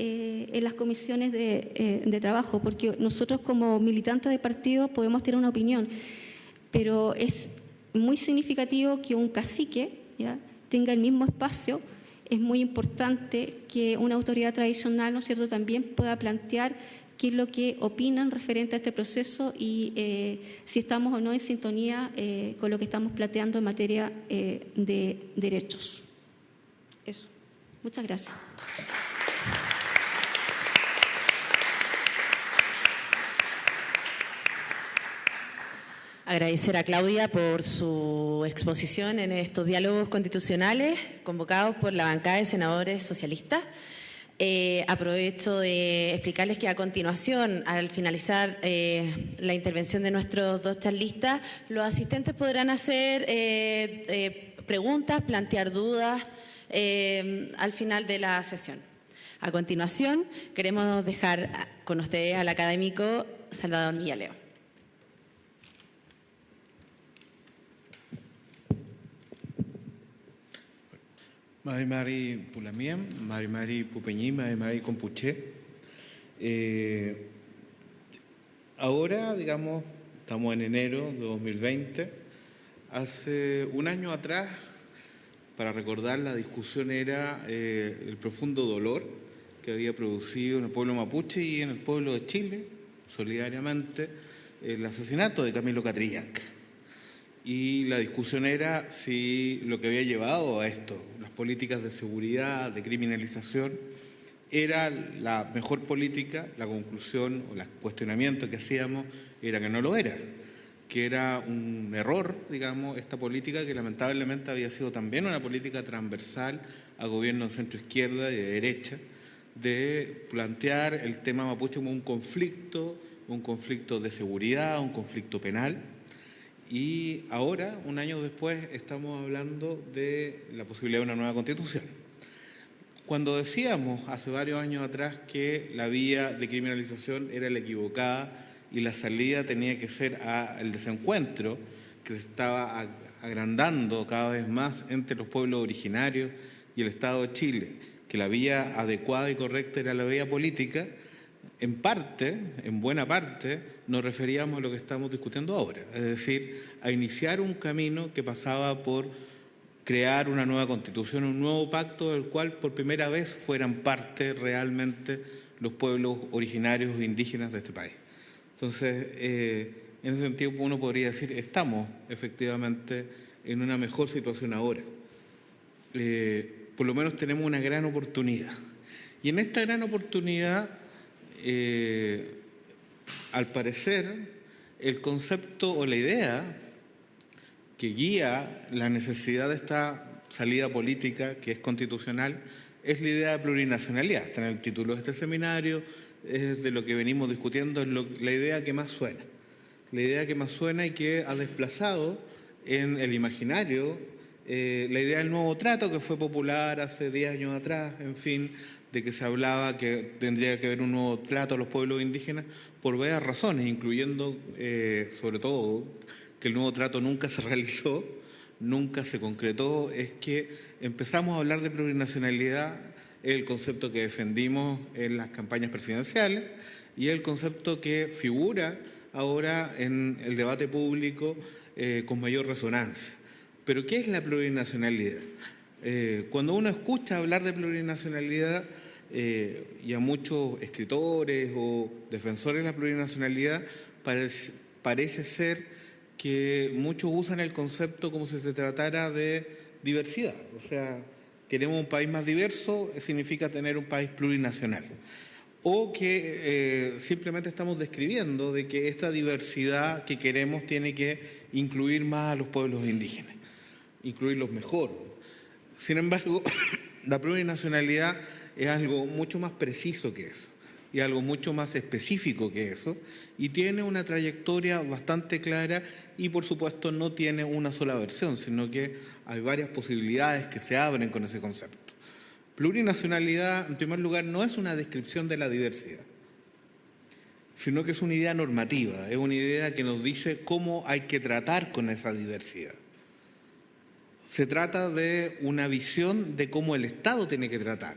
en las comisiones de trabajo, porque nosotros como militantes de partidos podemos tener una opinión, pero es muy significativo que un cacique, ¿ya?, tenga el mismo espacio. Es muy importante que una autoridad tradicional, ¿no es cierto?, también pueda plantear qué es lo que opinan referente a este proceso y si estamos o no en sintonía con lo que estamos planteando en materia de derechos. Eso. Muchas gracias. Agradecer a Claudia por su exposición en estos diálogos constitucionales convocados por la bancada de senadores socialistas. Aprovecho de explicarles que a continuación, al finalizar la intervención de nuestros dos charlistas, los asistentes podrán hacer preguntas, plantear dudas al final de la sesión. A continuación, queremos dejar con ustedes al académico Salvador Millaleo. Mari Pulamiem, Mari Pupeñí, Mari Compuché. Ahora, digamos, estamos en enero de 2020. Hace un año atrás, para recordar, la discusión era el profundo dolor que había producido en el pueblo mapuche y en el pueblo de Chile, solidariamente, el asesinato de Camilo Catrillanca. Y la discusión era si lo que había llevado a esto, las políticas de seguridad, de criminalización, era la mejor política. La conclusión o el cuestionamiento que hacíamos era que no lo era, que era un error, digamos, esta política que lamentablemente había sido también una política transversal a gobiernos de centro-izquierda y de derecha, de plantear el tema mapuche como un conflicto de seguridad, un conflicto penal. Y ahora, un año después, estamos hablando de la posibilidad de una nueva constitución. Cuando decíamos hace varios años atrás que la vía de criminalización era la equivocada y la salida tenía que ser el desencuentro que se estaba agrandando cada vez más entre los pueblos originarios y el Estado de Chile, que la vía adecuada y correcta era la vía política, en buena parte, nos referíamos a lo que estamos discutiendo ahora, es decir, a iniciar un camino que pasaba por crear una nueva constitución, un nuevo pacto del cual por primera vez fueran parte realmente los pueblos originarios e indígenas de este país. Entonces, en ese sentido uno podría decir, estamos efectivamente en una mejor situación ahora. Por lo menos tenemos una gran oportunidad. Y en esta gran oportunidad, al parecer, el concepto o la idea que guía la necesidad de esta salida política, que es constitucional, es la idea de plurinacionalidad. Está en el título de este seminario, es de lo que venimos discutiendo, es la idea que más suena. La idea que más suena y que ha desplazado en el imaginario la idea del nuevo trato, que fue popular hace 10 años atrás, en fin, de que se hablaba que tendría que haber un nuevo trato a los pueblos indígenas por varias razones, incluyendo, sobre todo, que el nuevo trato nunca se realizó, nunca se concretó. Es que empezamos a hablar de plurinacionalidad, el concepto que defendimos en las campañas presidenciales y el concepto que figura ahora en el debate público con mayor resonancia. Pero ¿qué es la plurinacionalidad? Cuando uno escucha hablar de plurinacionalidad y a muchos escritores o defensores de la plurinacionalidad, parece ser que muchos usan el concepto como si se tratara de diversidad. O sea, queremos un país más diverso, significa tener un país plurinacional. O que simplemente estamos describiendo de que esta diversidad que queremos tiene que incluir más a los pueblos indígenas, incluirlos mejor. Sin embargo, la plurinacionalidad es algo mucho más preciso que eso y algo mucho más específico que eso, y tiene una trayectoria bastante clara y, por supuesto, no tiene una sola versión, sino que hay varias posibilidades que se abren con ese concepto. Plurinacionalidad, en primer lugar, no es una descripción de la diversidad, sino que es una idea normativa, es una idea que nos dice cómo hay que tratar con esa diversidad. Se trata de una visión de cómo el Estado tiene que tratar.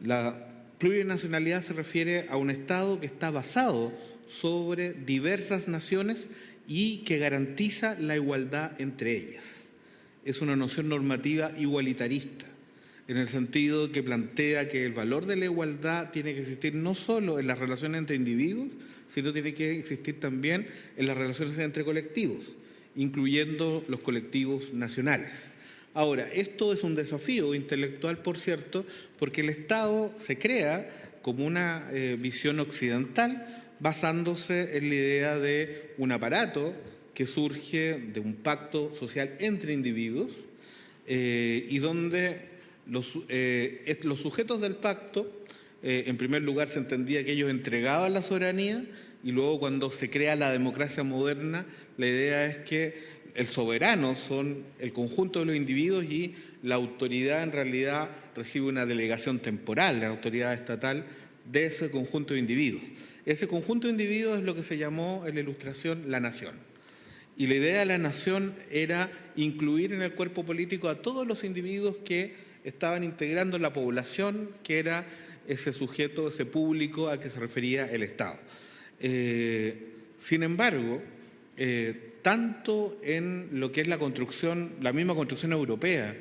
La plurinacionalidad se refiere a un Estado que está basado sobre diversas naciones y que garantiza la igualdad entre ellas. Es una noción normativa igualitarista, en el sentido que plantea que el valor de la igualdad tiene que existir no solo en las relaciones entre individuos, sino tiene que existir también en las relaciones entre colectivos, incluyendo los colectivos nacionales. Ahora, esto es un desafío intelectual, por cierto, porque el Estado se crea como una visión occidental basándose en la idea de un aparato que surge de un pacto social entre individuos y donde los sujetos del pacto, en primer lugar se entendía que ellos entregaban la soberanía y luego cuando se crea la democracia moderna, la idea es que el soberano son el conjunto de los individuos y la autoridad en realidad recibe una delegación temporal, la autoridad estatal, de ese conjunto de individuos. Ese conjunto de individuos es lo que se llamó en la Ilustración la nación. Y la idea de la nación era incluir en el cuerpo político a todos los individuos que estaban integrando la población, que era ese sujeto, ese público al que se refería el Estado. Sin embargo, tanto en lo que es la construcción, la misma construcción europea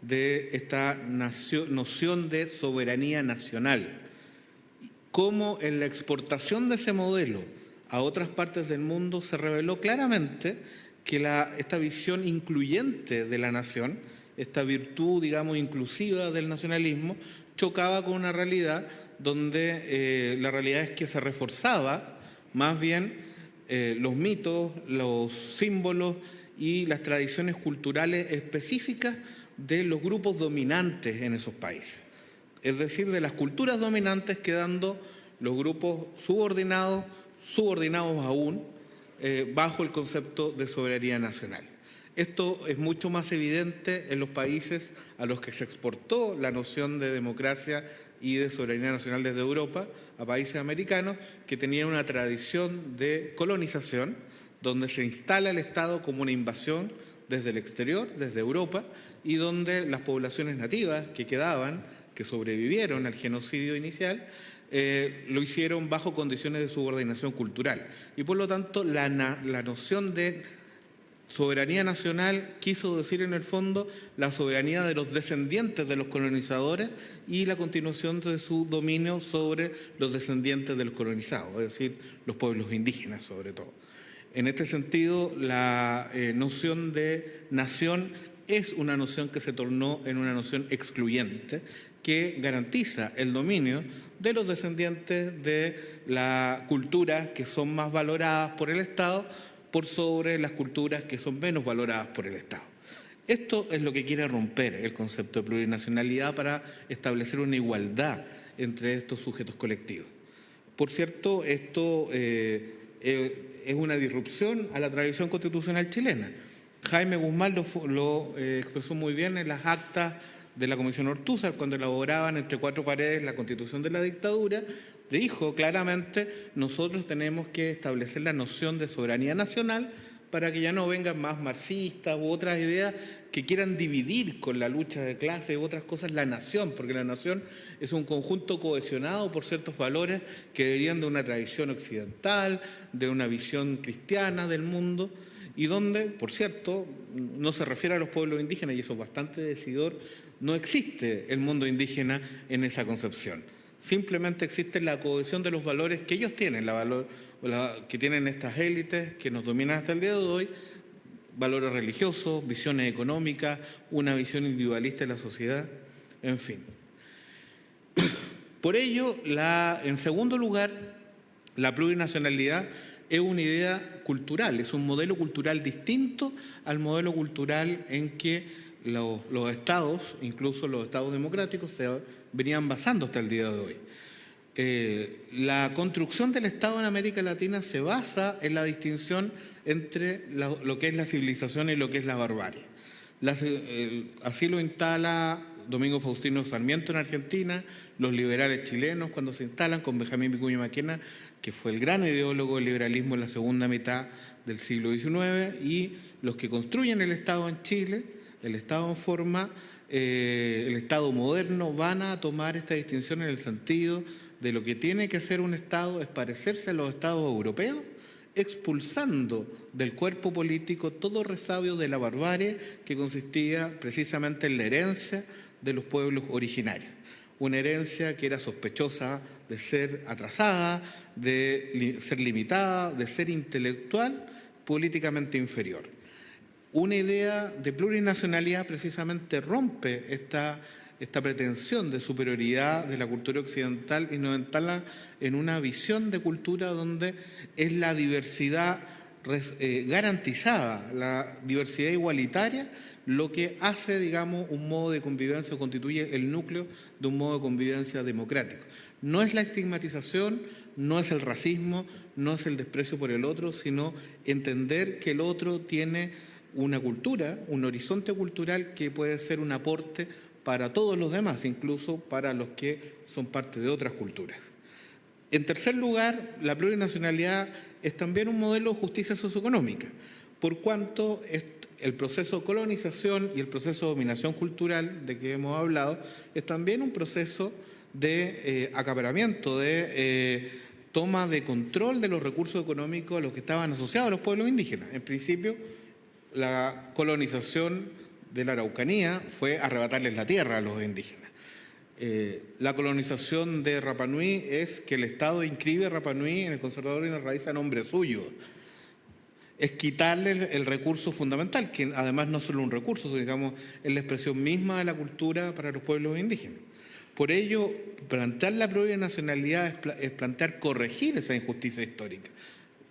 de esta noción de soberanía nacional, como en la exportación de ese modelo a otras partes del mundo, se reveló claramente que esta visión incluyente de la nación, esta virtud, digamos, inclusiva del nacionalismo, chocaba con una realidad donde la realidad es que se reforzaba más bien los mitos, los símbolos y las tradiciones culturales específicas de los grupos dominantes en esos países. Es decir, de las culturas dominantes quedando los grupos subordinados aún, bajo el concepto de soberanía nacional. Esto es mucho más evidente en los países a los que se exportó la noción de democracia y de soberanía nacional desde Europa, a países americanos que tenían una tradición de colonización, donde se instala el Estado como una invasión desde el exterior, desde Europa, y donde las poblaciones nativas que quedaban, que sobrevivieron al genocidio inicial, lo hicieron bajo condiciones de subordinación cultural. Y por lo tanto, la noción de soberanía nacional quiso decir en el fondo la soberanía de los descendientes de los colonizadores y la continuación de su dominio sobre los descendientes de los colonizados, es decir, los pueblos indígenas sobre todo. En este sentido, la noción de nación es una noción que se tornó en una noción excluyente que garantiza el dominio de los descendientes de la cultura que son más valoradas por el Estado por sobre las culturas que son menos valoradas por el Estado. Esto es lo que quiere romper el concepto de plurinacionalidad para establecer una igualdad entre estos sujetos colectivos. Por cierto, esto es una disrupción a la tradición constitucional chilena. Jaime Guzmán lo expresó muy bien en las actas de la Comisión Ortúzar, cuando elaboraban entre cuatro paredes la Constitución de la dictadura, dijo claramente: nosotros tenemos que establecer la noción de soberanía nacional para que ya no vengan más marxistas u otras ideas que quieran dividir con la lucha de clases u otras cosas la nación, porque la nación es un conjunto cohesionado por ciertos valores que deberían de una tradición occidental, de una visión cristiana del mundo, y donde, por cierto, no se refiere a los pueblos indígenas, y eso es bastante decidor, no existe el mundo indígena en esa concepción. Simplemente existe la cohesión de los valores que ellos tienen, que tienen estas élites que nos dominan hasta el día de hoy, valores religiosos, visiones económicas, una visión individualista de la sociedad, en fin. Por ello, en segundo lugar, la plurinacionalidad es una idea cultural, es un modelo cultural distinto al modelo cultural en que los estados, incluso los estados democráticos, se venían basando hasta el día de hoy. La construcción del Estado en América Latina se basa en la distinción entre lo que es la civilización y lo que es la barbarie. Así lo instala Domingo Faustino Sarmiento en Argentina, los liberales chilenos cuando se instalan con Benjamín Vicuña Maquena, que fue el gran ideólogo del liberalismo en la segunda mitad del siglo XIX, y los que construyen el Estado en Chile, el Estado en forma, el Estado moderno, van a tomar esta distinción en el sentido de lo que tiene que hacer un Estado es parecerse a los Estados europeos, expulsando del cuerpo político todo resabio de la barbarie que consistía precisamente en la herencia de los pueblos originarios. Una herencia que era sospechosa de ser atrasada, de ser limitada, de ser intelectual, políticamente inferior. Una idea de plurinacionalidad precisamente rompe esta pretensión de superioridad de la cultura occidental y nos instala en una visión de cultura donde es la diversidad garantizada la diversidad igualitaria, lo que hace, digamos, un modo de convivencia o constituye el núcleo de un modo de convivencia democrático. No es la estigmatización, no es el racismo, no es el desprecio por el otro, sino entender que el otro tiene una cultura, un horizonte cultural que puede ser un aporte para todos los demás, incluso para los que son parte de otras culturas. En tercer lugar, la plurinacionalidad es también un modelo de justicia socioeconómica, por cuanto el proceso de colonización y el proceso de dominación cultural de que hemos hablado es también un proceso de acaparamiento, de toma de control de los recursos económicos a los que estaban asociados a los pueblos indígenas. En principio, la colonización de la Araucanía fue arrebatarles la tierra a los indígenas. La colonización de Rapa Nui es que el Estado inscribe a Rapa Nui en el Conservador y en raíz a nombre suyo. Es quitarle el recurso fundamental, que además no es solo un recurso, sino, digamos, es la expresión misma de la cultura para los pueblos indígenas. Por ello, plantear la plurinacionalidad es plantear corregir esa injusticia histórica.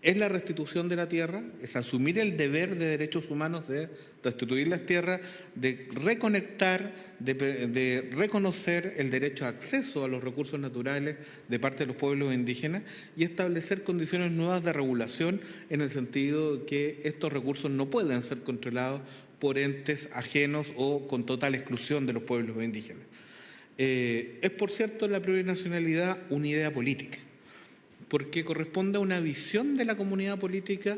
Es la restitución de la tierra, es asumir el deber de derechos humanos de restituir las tierras, de reconectar, de reconocer el derecho a acceso a los recursos naturales de parte de los pueblos indígenas y establecer condiciones nuevas de regulación en el sentido de que estos recursos no pueden ser controlados por entes ajenos o con total exclusión de los pueblos indígenas. Es, por cierto, la plurinacionalidad una idea política, porque corresponde a una visión de la comunidad política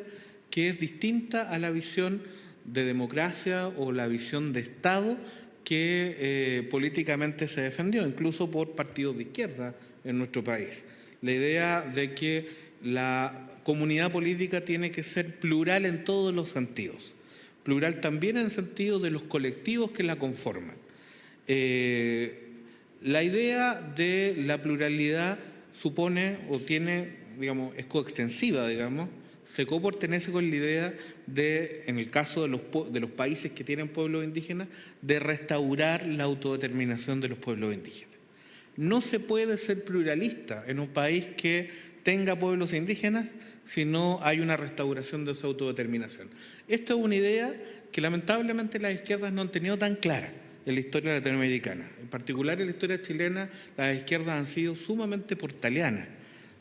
que es distinta a la visión de democracia o la visión de Estado que políticamente se defendió, incluso por partidos de izquierda en nuestro país. La idea de que la comunidad política tiene que ser plural en todos los sentidos, plural también en el sentido de los colectivos que la conforman. La idea de la pluralidad supone o tiene, digamos, es coextensiva, digamos, se copertenece con la idea de, en el caso de los países que tienen pueblos indígenas, de restaurar la autodeterminación de los pueblos indígenas. No se puede ser pluralista en un país que tenga pueblos indígenas si no hay una restauración de su autodeterminación. Esto es una idea que lamentablemente las izquierdas no han tenido tan clara en la historia latinoamericana. En particular en la historia chilena, las izquierdas han sido sumamente portalianas.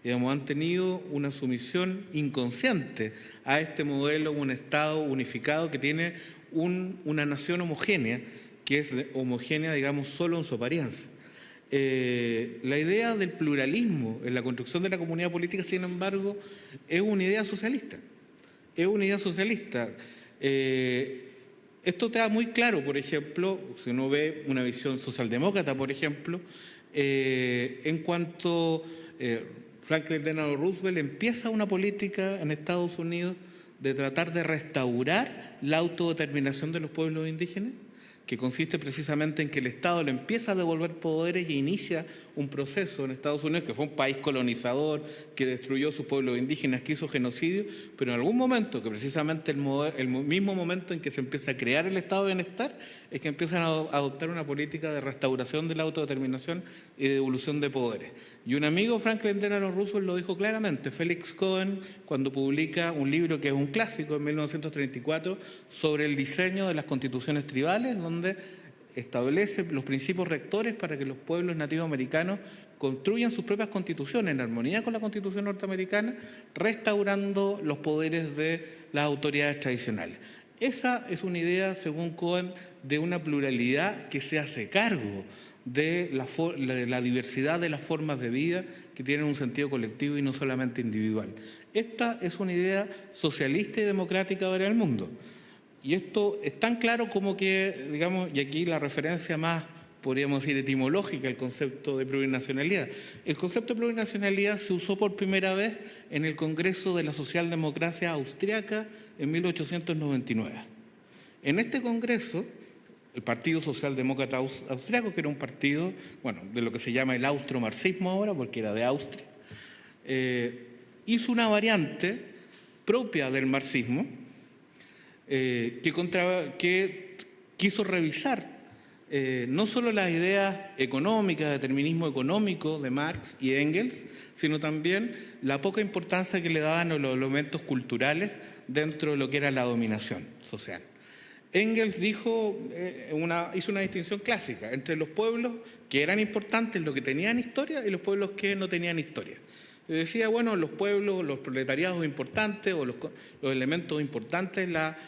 Digamos, han tenido una sumisión inconsciente a este modelo, un Estado unificado que tiene una nación homogénea, que es homogénea, digamos, solo en su apariencia. La idea del pluralismo en la construcción de la comunidad política, sin embargo, es una idea socialista. Es una idea socialista. Esto te da muy claro, por ejemplo, si uno ve una visión socialdemócrata, por ejemplo, en cuanto Franklin Delano Roosevelt empieza una política en Estados Unidos de tratar de restaurar la autodeterminación de los pueblos indígenas, que consiste precisamente en que el Estado le empieza a devolver poderes e inicia un proceso en Estados Unidos, que fue un país colonizador, que destruyó sus pueblos indígenas, que hizo genocidio, pero en algún momento, que precisamente el mismo momento en que se empieza a crear el Estado de Bienestar, es que empiezan a adoptar una política de restauración de la autodeterminación y de devolución de poderes. Y un amigo, Franklin Delano Roosevelt, lo dijo claramente, Felix Cohen, cuando publica un libro que es un clásico en 1934 sobre el diseño de las constituciones tribales, donde establece los principios rectores para que los pueblos nativos americanos construyan sus propias constituciones en armonía con la Constitución norteamericana, restaurando los poderes de las autoridades tradicionales. Esa es una idea, según Cohen, de una pluralidad que se hace cargo de la diversidad de las formas de vida que tienen un sentido colectivo y no solamente individual. Esta es una idea socialista y democrática para el mundo. Y esto es tan claro como que, digamos, y aquí la referencia más, podríamos decir, etimológica, el concepto de plurinacionalidad. El concepto de plurinacionalidad se usó por primera vez en el Congreso de la Socialdemocracia Austriaca en 1899. En este Congreso, el Partido Socialdemócrata Austriaco, que era un partido, bueno, de lo que se llama el austromarxismo ahora, porque era de Austria, hizo una variante propia del marxismo, que quiso revisar no solo las ideas económicas, determinismo económico de Marx y Engels, sino también la poca importancia que le daban a los elementos culturales dentro de lo que era la dominación social. Engels hizo una distinción clásica entre los pueblos que eran importantes, los que tenían historia, y los pueblos que no tenían historia. Decía, bueno, los pueblos, los proletariados importantes o los elementos importantes, la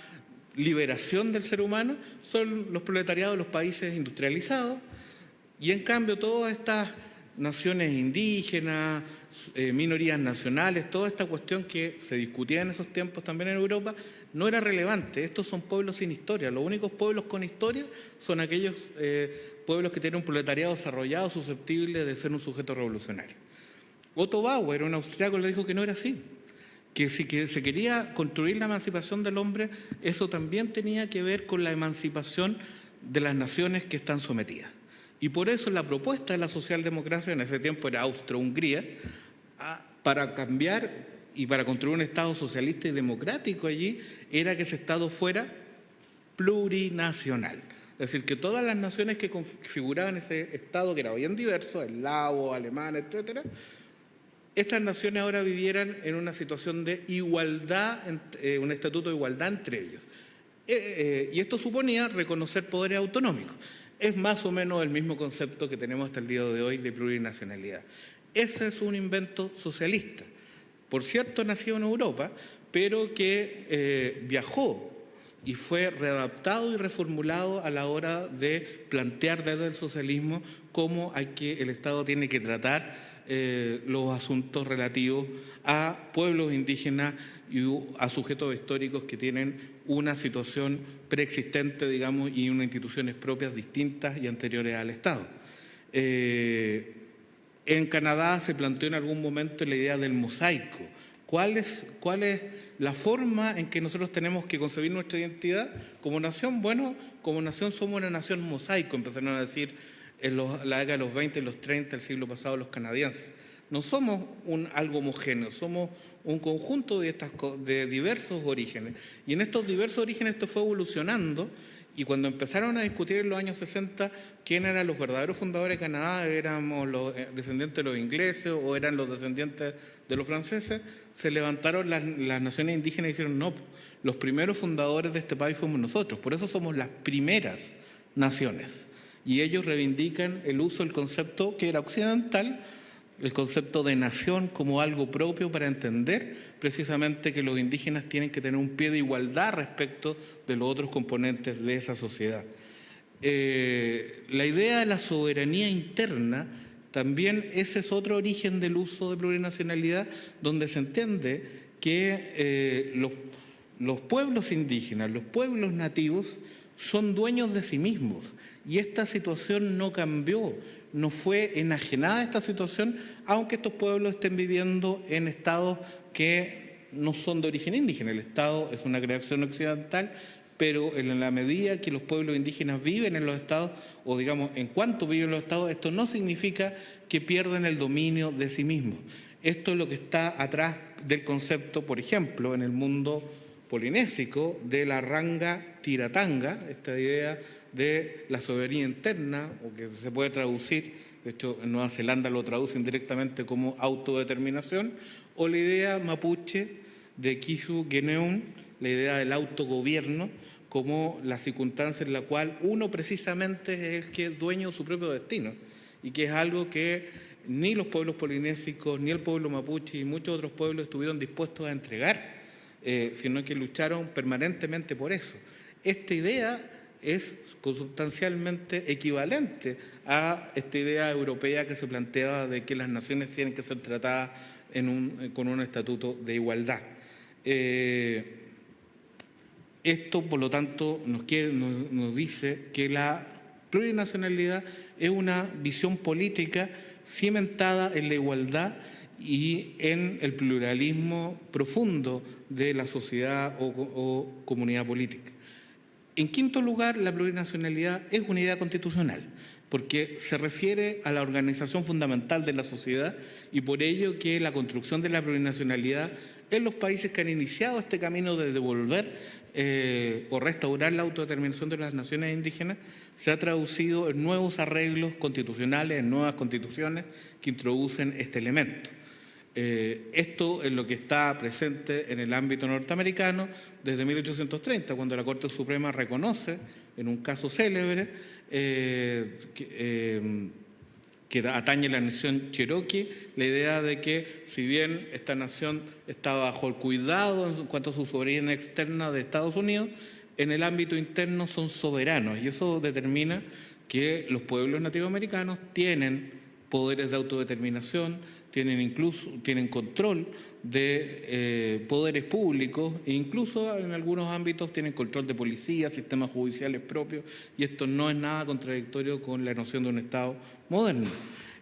liberación del ser humano, son los proletariados de los países industrializados, y en cambio todas estas naciones indígenas, minorías nacionales, toda esta cuestión que se discutía en esos tiempos también en Europa, no era relevante. Estos son pueblos sin historia. Los únicos pueblos con historia son aquellos pueblos que tienen un proletariado desarrollado susceptible de ser un sujeto revolucionario. Otto Bauer, un austriaco, le dijo que no era así, que si se quería construir la emancipación del hombre, eso también tenía que ver con la emancipación de las naciones que están sometidas. Y por eso la propuesta de la socialdemocracia, en ese tiempo era Austro-Hungría, para cambiar y para construir un Estado socialista y democrático allí, era que ese Estado fuera plurinacional. Es decir, que todas las naciones que configuraban ese Estado, que era bien diverso, eslavo, alemán, etcétera, estas naciones ahora vivieran en una situación de igualdad, un estatuto de igualdad entre ellos. Y esto suponía reconocer poderes autonómicos. Es más o menos el mismo concepto que tenemos hasta el día de hoy de plurinacionalidad. Ese es un invento socialista. Por cierto, nació en Europa, pero que viajó y fue readaptado y reformulado a la hora de plantear desde el socialismo cómo el Estado tiene que tratar los asuntos relativos a pueblos indígenas y a sujetos históricos que tienen una situación preexistente, digamos, y unas instituciones propias distintas y anteriores al Estado. En Canadá se planteó en algún momento la idea del mosaico. ¿Cuál es la forma en que nosotros tenemos que concebir nuestra identidad como nación? Bueno, como nación somos una nación mosaico, empezaron a decir en la década de los 20 y los 30 del siglo pasado los canadienses. No somos algo homogéneo, somos un conjunto de diversos orígenes. Y en estos diversos orígenes esto fue evolucionando, y cuando empezaron a discutir en los años 60 quién eran los verdaderos fundadores de Canadá, éramos los descendientes de los ingleses o eran los descendientes de los franceses, se levantaron las naciones indígenas y dijeron, no, los primeros fundadores de este país fuimos nosotros, por eso somos las primeras naciones. Y ellos reivindican el uso del concepto que era occidental, el concepto de nación como algo propio para entender precisamente que los indígenas tienen que tener un pie de igualdad respecto de los otros componentes de esa sociedad. La idea de la soberanía interna, también ese es otro origen del uso de plurinacionalidad, donde se entiende que los pueblos indígenas, los pueblos nativos, son dueños de sí mismos, y esta situación no cambió, no fue enajenada esta situación, aunque estos pueblos estén viviendo en estados que no son de origen indígena. El Estado es una creación occidental, pero en la medida que los pueblos indígenas viven en los estados, o digamos, en cuanto viven en los estados, esto no significa que pierdan el dominio de sí mismos. Esto es lo que está atrás del concepto, por ejemplo, en el mundo polinésico, de la ranga tiratanga, esta idea de la soberanía interna, o que se puede traducir, de hecho en Nueva Zelanda lo traducen directamente como autodeterminación, o la idea mapuche de Kisu Geneun, la idea del autogobierno, como la circunstancia en la cual uno precisamente es el que es dueño de su propio destino, y que es algo que ni los pueblos polinésicos, ni el pueblo mapuche y muchos otros pueblos estuvieron dispuestos a entregar, sino que lucharon permanentemente por eso. Esta idea es consubstancialmente equivalente a esta idea europea que se planteaba de que las naciones tienen que ser tratadas con un estatuto de igualdad. Esto, por lo tanto, nos dice que la plurinacionalidad es una visión política cimentada en la igualdad y en el pluralismo profundo de la sociedad o comunidad política. En quinto lugar, la plurinacionalidad es una idea constitucional, porque se refiere a la organización fundamental de la sociedad, y por ello que la construcción de la plurinacionalidad en los países que han iniciado este camino de devolver o restaurar la autodeterminación de las naciones indígenas, se ha traducido en nuevos arreglos constitucionales, en nuevas constituciones que introducen este elemento. Esto es lo que está presente en el ámbito norteamericano desde 1830, cuando la Corte Suprema reconoce, en un caso célebre, que atañe a la nación Cherokee, la idea de que si bien esta nación está bajo el cuidado en cuanto a su soberanía externa de Estados Unidos, en el ámbito interno son soberanos, y eso determina que los pueblos nativoamericanos tienen poderes de autodeterminación, tienen control de poderes públicos e incluso en algunos ámbitos tienen control de policía, sistemas judiciales propios, y esto no es nada contradictorio con la noción de un Estado moderno.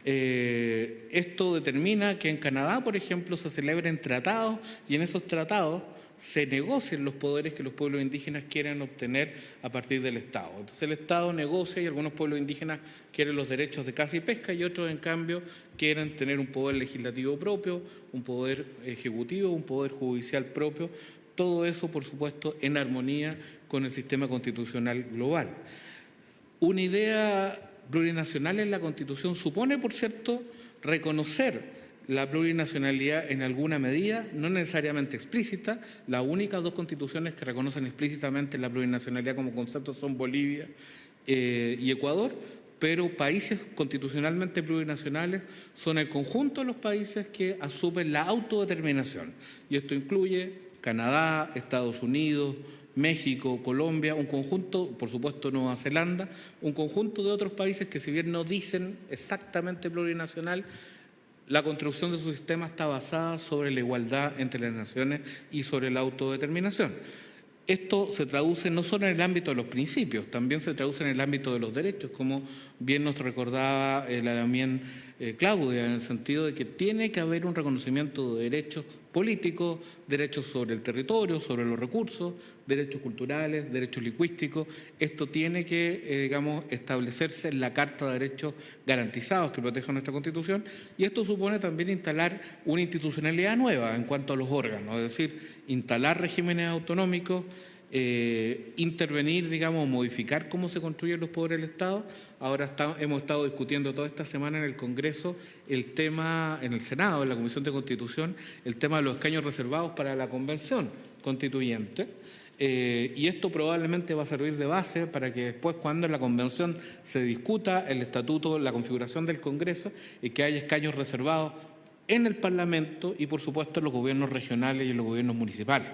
Esto determina que en Canadá, por ejemplo, se celebren tratados y en esos tratados se negocien los poderes que los pueblos indígenas quieren obtener a partir del Estado. Entonces el Estado negocia y algunos pueblos indígenas quieren los derechos de caza y pesca y otros, en cambio, quieren tener un poder legislativo propio, un poder ejecutivo, un poder judicial propio. Todo eso, por supuesto, en armonía con el sistema constitucional global. Una idea plurinacional en la Constitución supone, por cierto, reconocer la plurinacionalidad en alguna medida, no necesariamente explícita. Las únicas dos constituciones que reconocen explícitamente la plurinacionalidad como concepto son Bolivia y Ecuador, pero países constitucionalmente plurinacionales son el conjunto de los países que asumen la autodeterminación. Y esto incluye Canadá, Estados Unidos, México, Colombia, un conjunto, por supuesto Nueva Zelanda, un conjunto de otros países que, si bien no dicen exactamente plurinacional, la construcción de su sistema está basada sobre la igualdad entre las naciones y sobre la autodeterminación. Esto se traduce no solo en el ámbito de los principios, también se traduce en el ámbito de los derechos, como bien nos recordaba la también Claudia, en el sentido de que tiene que haber un reconocimiento de derechos políticos, derechos sobre el territorio, sobre los recursos, derechos culturales, derechos lingüísticos. Esto tiene que, establecerse en la Carta de Derechos Garantizados que protege nuestra Constitución, y esto supone también instalar una institucionalidad nueva en cuanto a los órganos, es decir, instalar regímenes autonómicos, intervenir, modificar cómo se construyen los poderes del Estado. Ahora hemos estado discutiendo toda esta semana en el Congreso el tema, en el Senado, en la Comisión de Constitución, el tema de los escaños reservados para la Convención Constituyente. Y esto probablemente va a servir de base para que después, cuando en la Convención se discuta el estatuto, la configuración del Congreso, y que haya escaños reservados en el Parlamento y, por supuesto, en los gobiernos regionales y en los gobiernos municipales.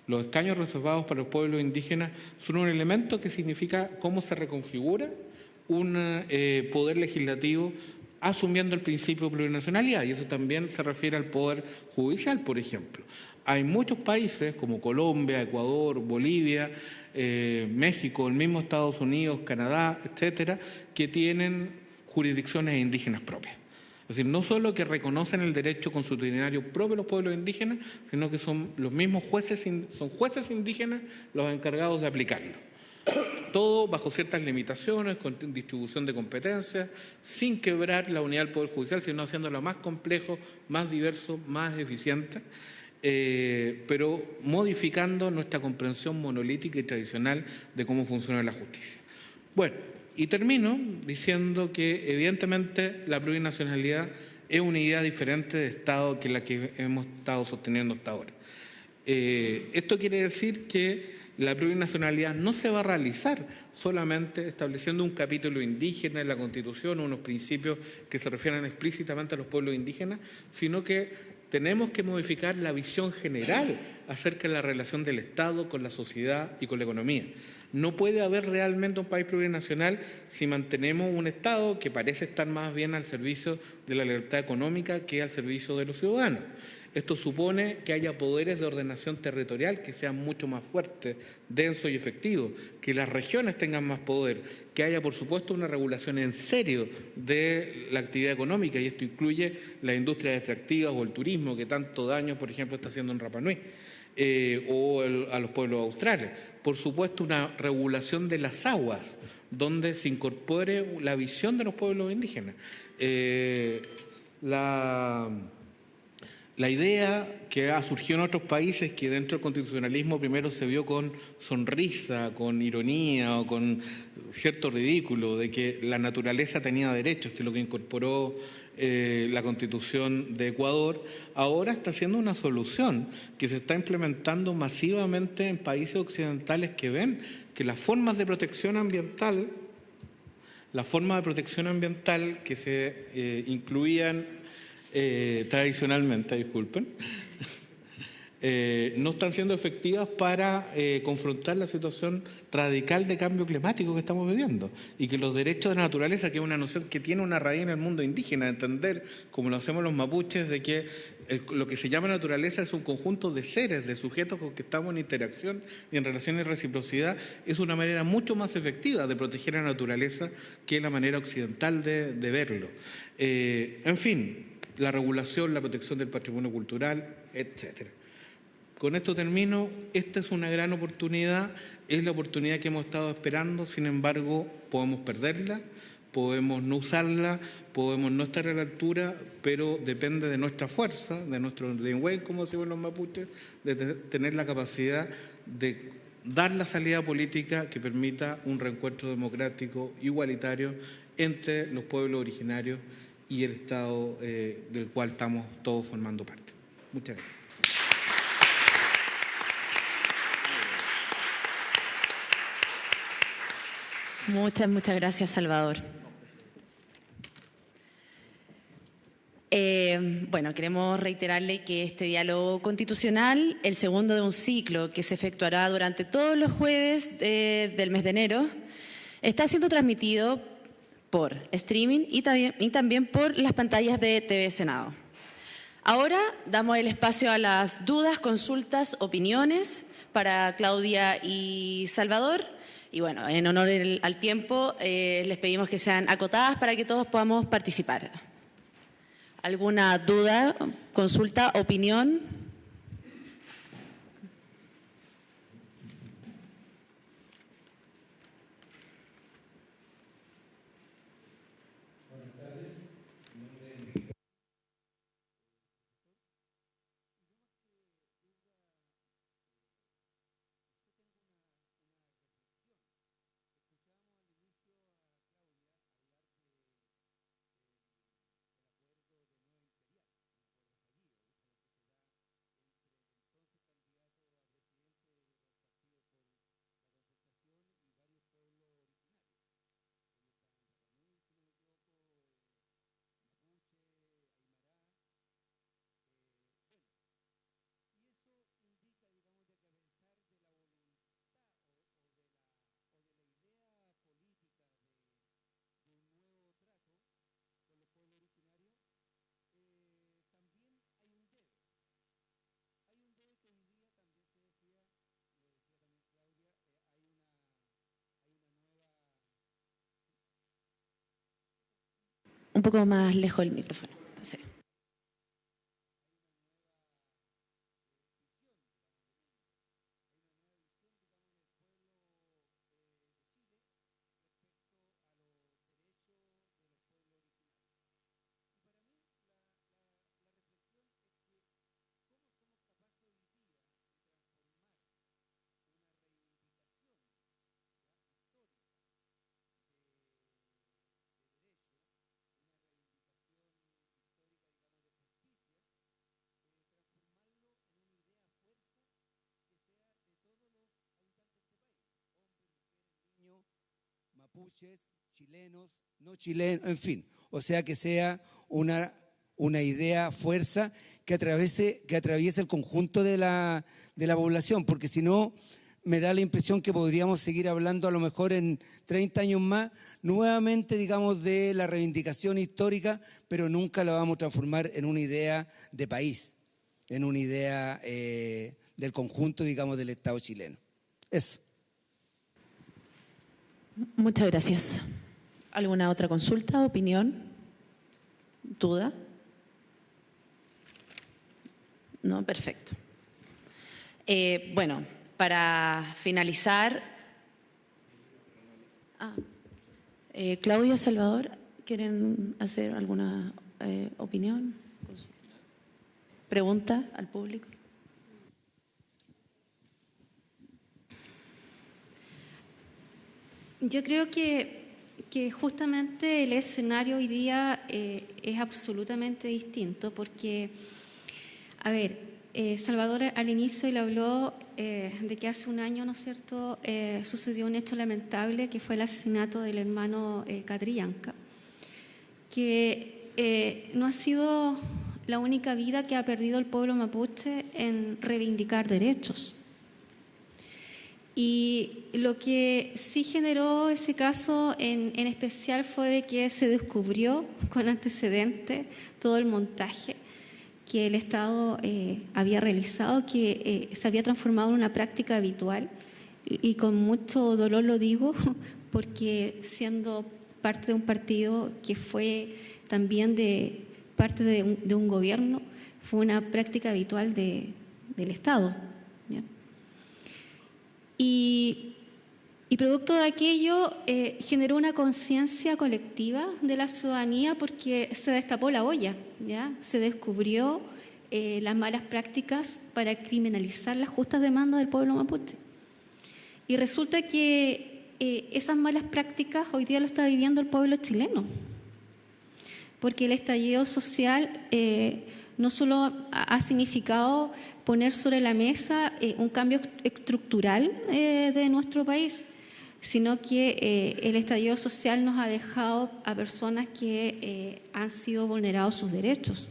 Los escaños reservados para los pueblos indígenas son un elemento que significa cómo se reconfigura un poder legislativo asumiendo el principio de plurinacionalidad, y eso también se refiere al poder judicial, por ejemplo. Hay muchos países como Colombia, Ecuador, Bolivia, México, el mismo Estados Unidos, Canadá, etcétera, que tienen jurisdicciones indígenas propias. Es decir, no solo que reconocen el derecho consuetudinario propio de los pueblos indígenas, sino que son los mismos jueces indígenas los encargados de aplicarlo. Todo bajo ciertas limitaciones, con distribución de competencias, sin quebrar la unidad del Poder Judicial, sino haciéndolo más complejo, más diverso, más eficiente, pero modificando nuestra comprensión monolítica y tradicional de cómo funciona la justicia. Bueno, y termino diciendo que evidentemente la plurinacionalidad es una idea diferente de Estado que la que hemos estado sosteniendo hasta ahora. Esto quiere decir que la plurinacionalidad no se va a realizar solamente estableciendo un capítulo indígena en la Constitución o unos principios que se refieren explícitamente a los pueblos indígenas, sino que tenemos que modificar la visión general acerca de la relación del Estado con la sociedad y con la economía. No puede haber realmente un país plurinacional si mantenemos un Estado que parece estar más bien al servicio de la libertad económica que al servicio de los ciudadanos. Esto supone que haya poderes de ordenación territorial que sean mucho más fuertes, densos y efectivos, que las regiones tengan más poder, que haya, por supuesto, una regulación en serio de la actividad económica, y esto incluye las industrias extractivas o el turismo que tanto daño, por ejemplo, está haciendo en Rapa Nui, o a los pueblos australes. Por supuesto, una regulación de las aguas, donde se incorpore la visión de los pueblos indígenas. La idea que ha surgido en otros países, que dentro del constitucionalismo primero se vio con sonrisa, con ironía o con cierto ridículo, de que la naturaleza tenía derechos, que es lo que incorporó la Constitución de Ecuador, ahora está siendo una solución que se está implementando masivamente en países occidentales que ven que las formas de protección ambiental que se incluían tradicionalmente, disculpen, no están siendo efectivas para confrontar la situación radical de cambio climático que estamos viviendo, y que los derechos de la naturaleza, que es una noción que tiene una raíz en el mundo indígena, entender, como lo hacemos los mapuches, de que lo que se llama naturaleza es un conjunto de seres, de sujetos con que estamos en interacción y en relación de reciprocidad, es una manera mucho más efectiva de proteger a la naturaleza que la manera occidental de verlo. En fin, la regulación, la protección del patrimonio cultural, etcétera. Con esto termino. Esta es una gran oportunidad, es la oportunidad que hemos estado esperando. Sin embargo, podemos perderla, podemos no usarla, podemos no estar a la altura, pero depende de nuestra fuerza, de nuestro dengue, como decimos los mapuches, de tener la capacidad de dar la salida política que permita un reencuentro democrático igualitario entre los pueblos originarios y el Estado del cual estamos todos formando parte. Muchas gracias. Muchas gracias, Salvador. Bueno, queremos reiterarle que este diálogo constitucional, el segundo de un ciclo que se efectuará durante todos los jueves del mes de enero, está siendo transmitido por streaming y también por las pantallas de TV Senado. Ahora damos el espacio a las dudas, consultas, opiniones para Claudia y Salvador. Y bueno, en honor al tiempo, les pedimos que sean acotadas para que todos podamos participar. ¿Alguna duda, consulta, opinión? Buenas tardes. Un poco más lejos del micrófono. Sí. Mapuches, chilenos, no chilenos, en fin. O sea, que sea una idea, fuerza, que atraviese el conjunto de la población, porque si no, me da la impresión que podríamos seguir hablando a lo mejor en 30 años más, nuevamente, digamos, de la reivindicación histórica, pero nunca la vamos a transformar en una idea de país, en una idea del conjunto, digamos, del Estado chileno. Eso. Muchas gracias. ¿Alguna otra consulta, opinión, duda? No, perfecto. Bueno, para finalizar, Claudia, Salvador, ¿quieren hacer alguna opinión? Pregunta al público. Yo creo que justamente el escenario hoy día es absolutamente distinto porque, a ver, Salvador al inicio le habló de que hace un año, ¿no es cierto?, sucedió un hecho lamentable que fue el asesinato del hermano Catrillanca, que no ha sido la única vida que ha perdido el pueblo mapuche en reivindicar derechos. Y lo que sí generó ese caso en especial fue de que se descubrió con antecedente todo el montaje que el Estado había realizado, que se había transformado en una práctica habitual. Y con mucho dolor lo digo, porque siendo parte de un partido que fue también parte de un gobierno, fue una práctica habitual del Estado, ¿ya? Y producto de aquello generó una conciencia colectiva de la ciudadanía porque se destapó la olla, ¿ya? Se descubrió las malas prácticas para criminalizar las justas demandas del pueblo mapuche. Y resulta que esas malas prácticas hoy día lo está viviendo el pueblo chileno, porque el estallido social no solo ha significado poner sobre la mesa un cambio estructural de nuestro país, sino que el estallido social nos ha dejado a personas que han sido vulnerados sus derechos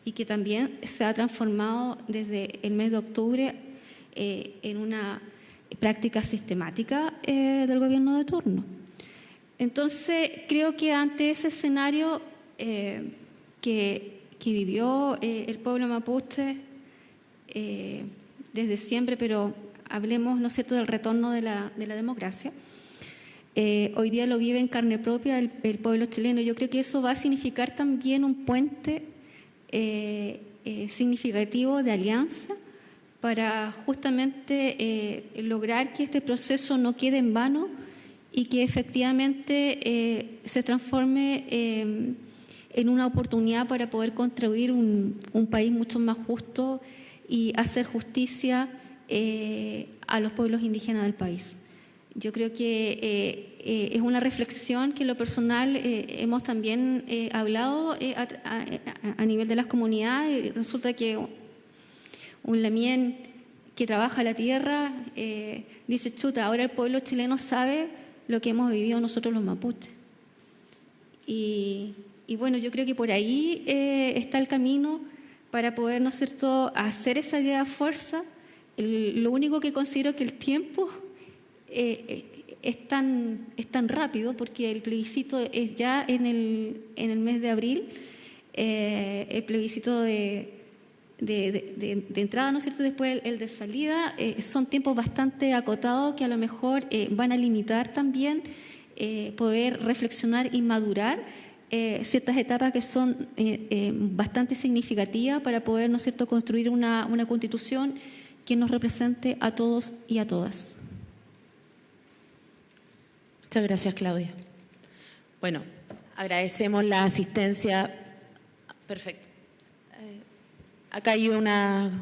y que también se ha transformado desde el mes de octubre en una práctica sistemática del gobierno de turno. Entonces, creo que ante ese escenario que vivió el pueblo mapuche desde siempre, pero hablemos, ¿no es cierto?, del retorno de la democracia. Hoy día lo vive en carne propia el pueblo chileno. Yo creo que eso va a significar también un puente significativo de alianza para justamente lograr que este proceso no quede en vano y que efectivamente se transforme en una oportunidad para poder construir un país mucho más justo y hacer justicia a los pueblos indígenas del país. Yo creo que es una reflexión que en lo personal hemos también hablado a nivel de las comunidades. Y resulta que un lamien que trabaja la tierra dice, chuta, ahora el pueblo chileno sabe lo que hemos vivido nosotros los mapuches. Y bueno, yo creo que por ahí está el camino para poder, ¿no es cierto?, hacer esa idea de fuerza. Lo único que considero que el tiempo es tan rápido, porque el plebiscito es ya en el mes de abril, el plebiscito de entrada, ¿no es cierto?, después el de salida, son tiempos bastante acotados que a lo mejor van a limitar también poder reflexionar y madurar ciertas etapas que son bastante significativas para poder, ¿no es cierto?, construir una constitución que nos represente a todos y a todas. Muchas gracias, Claudia. Bueno, agradecemos la asistencia. Perfecto. Acá hay una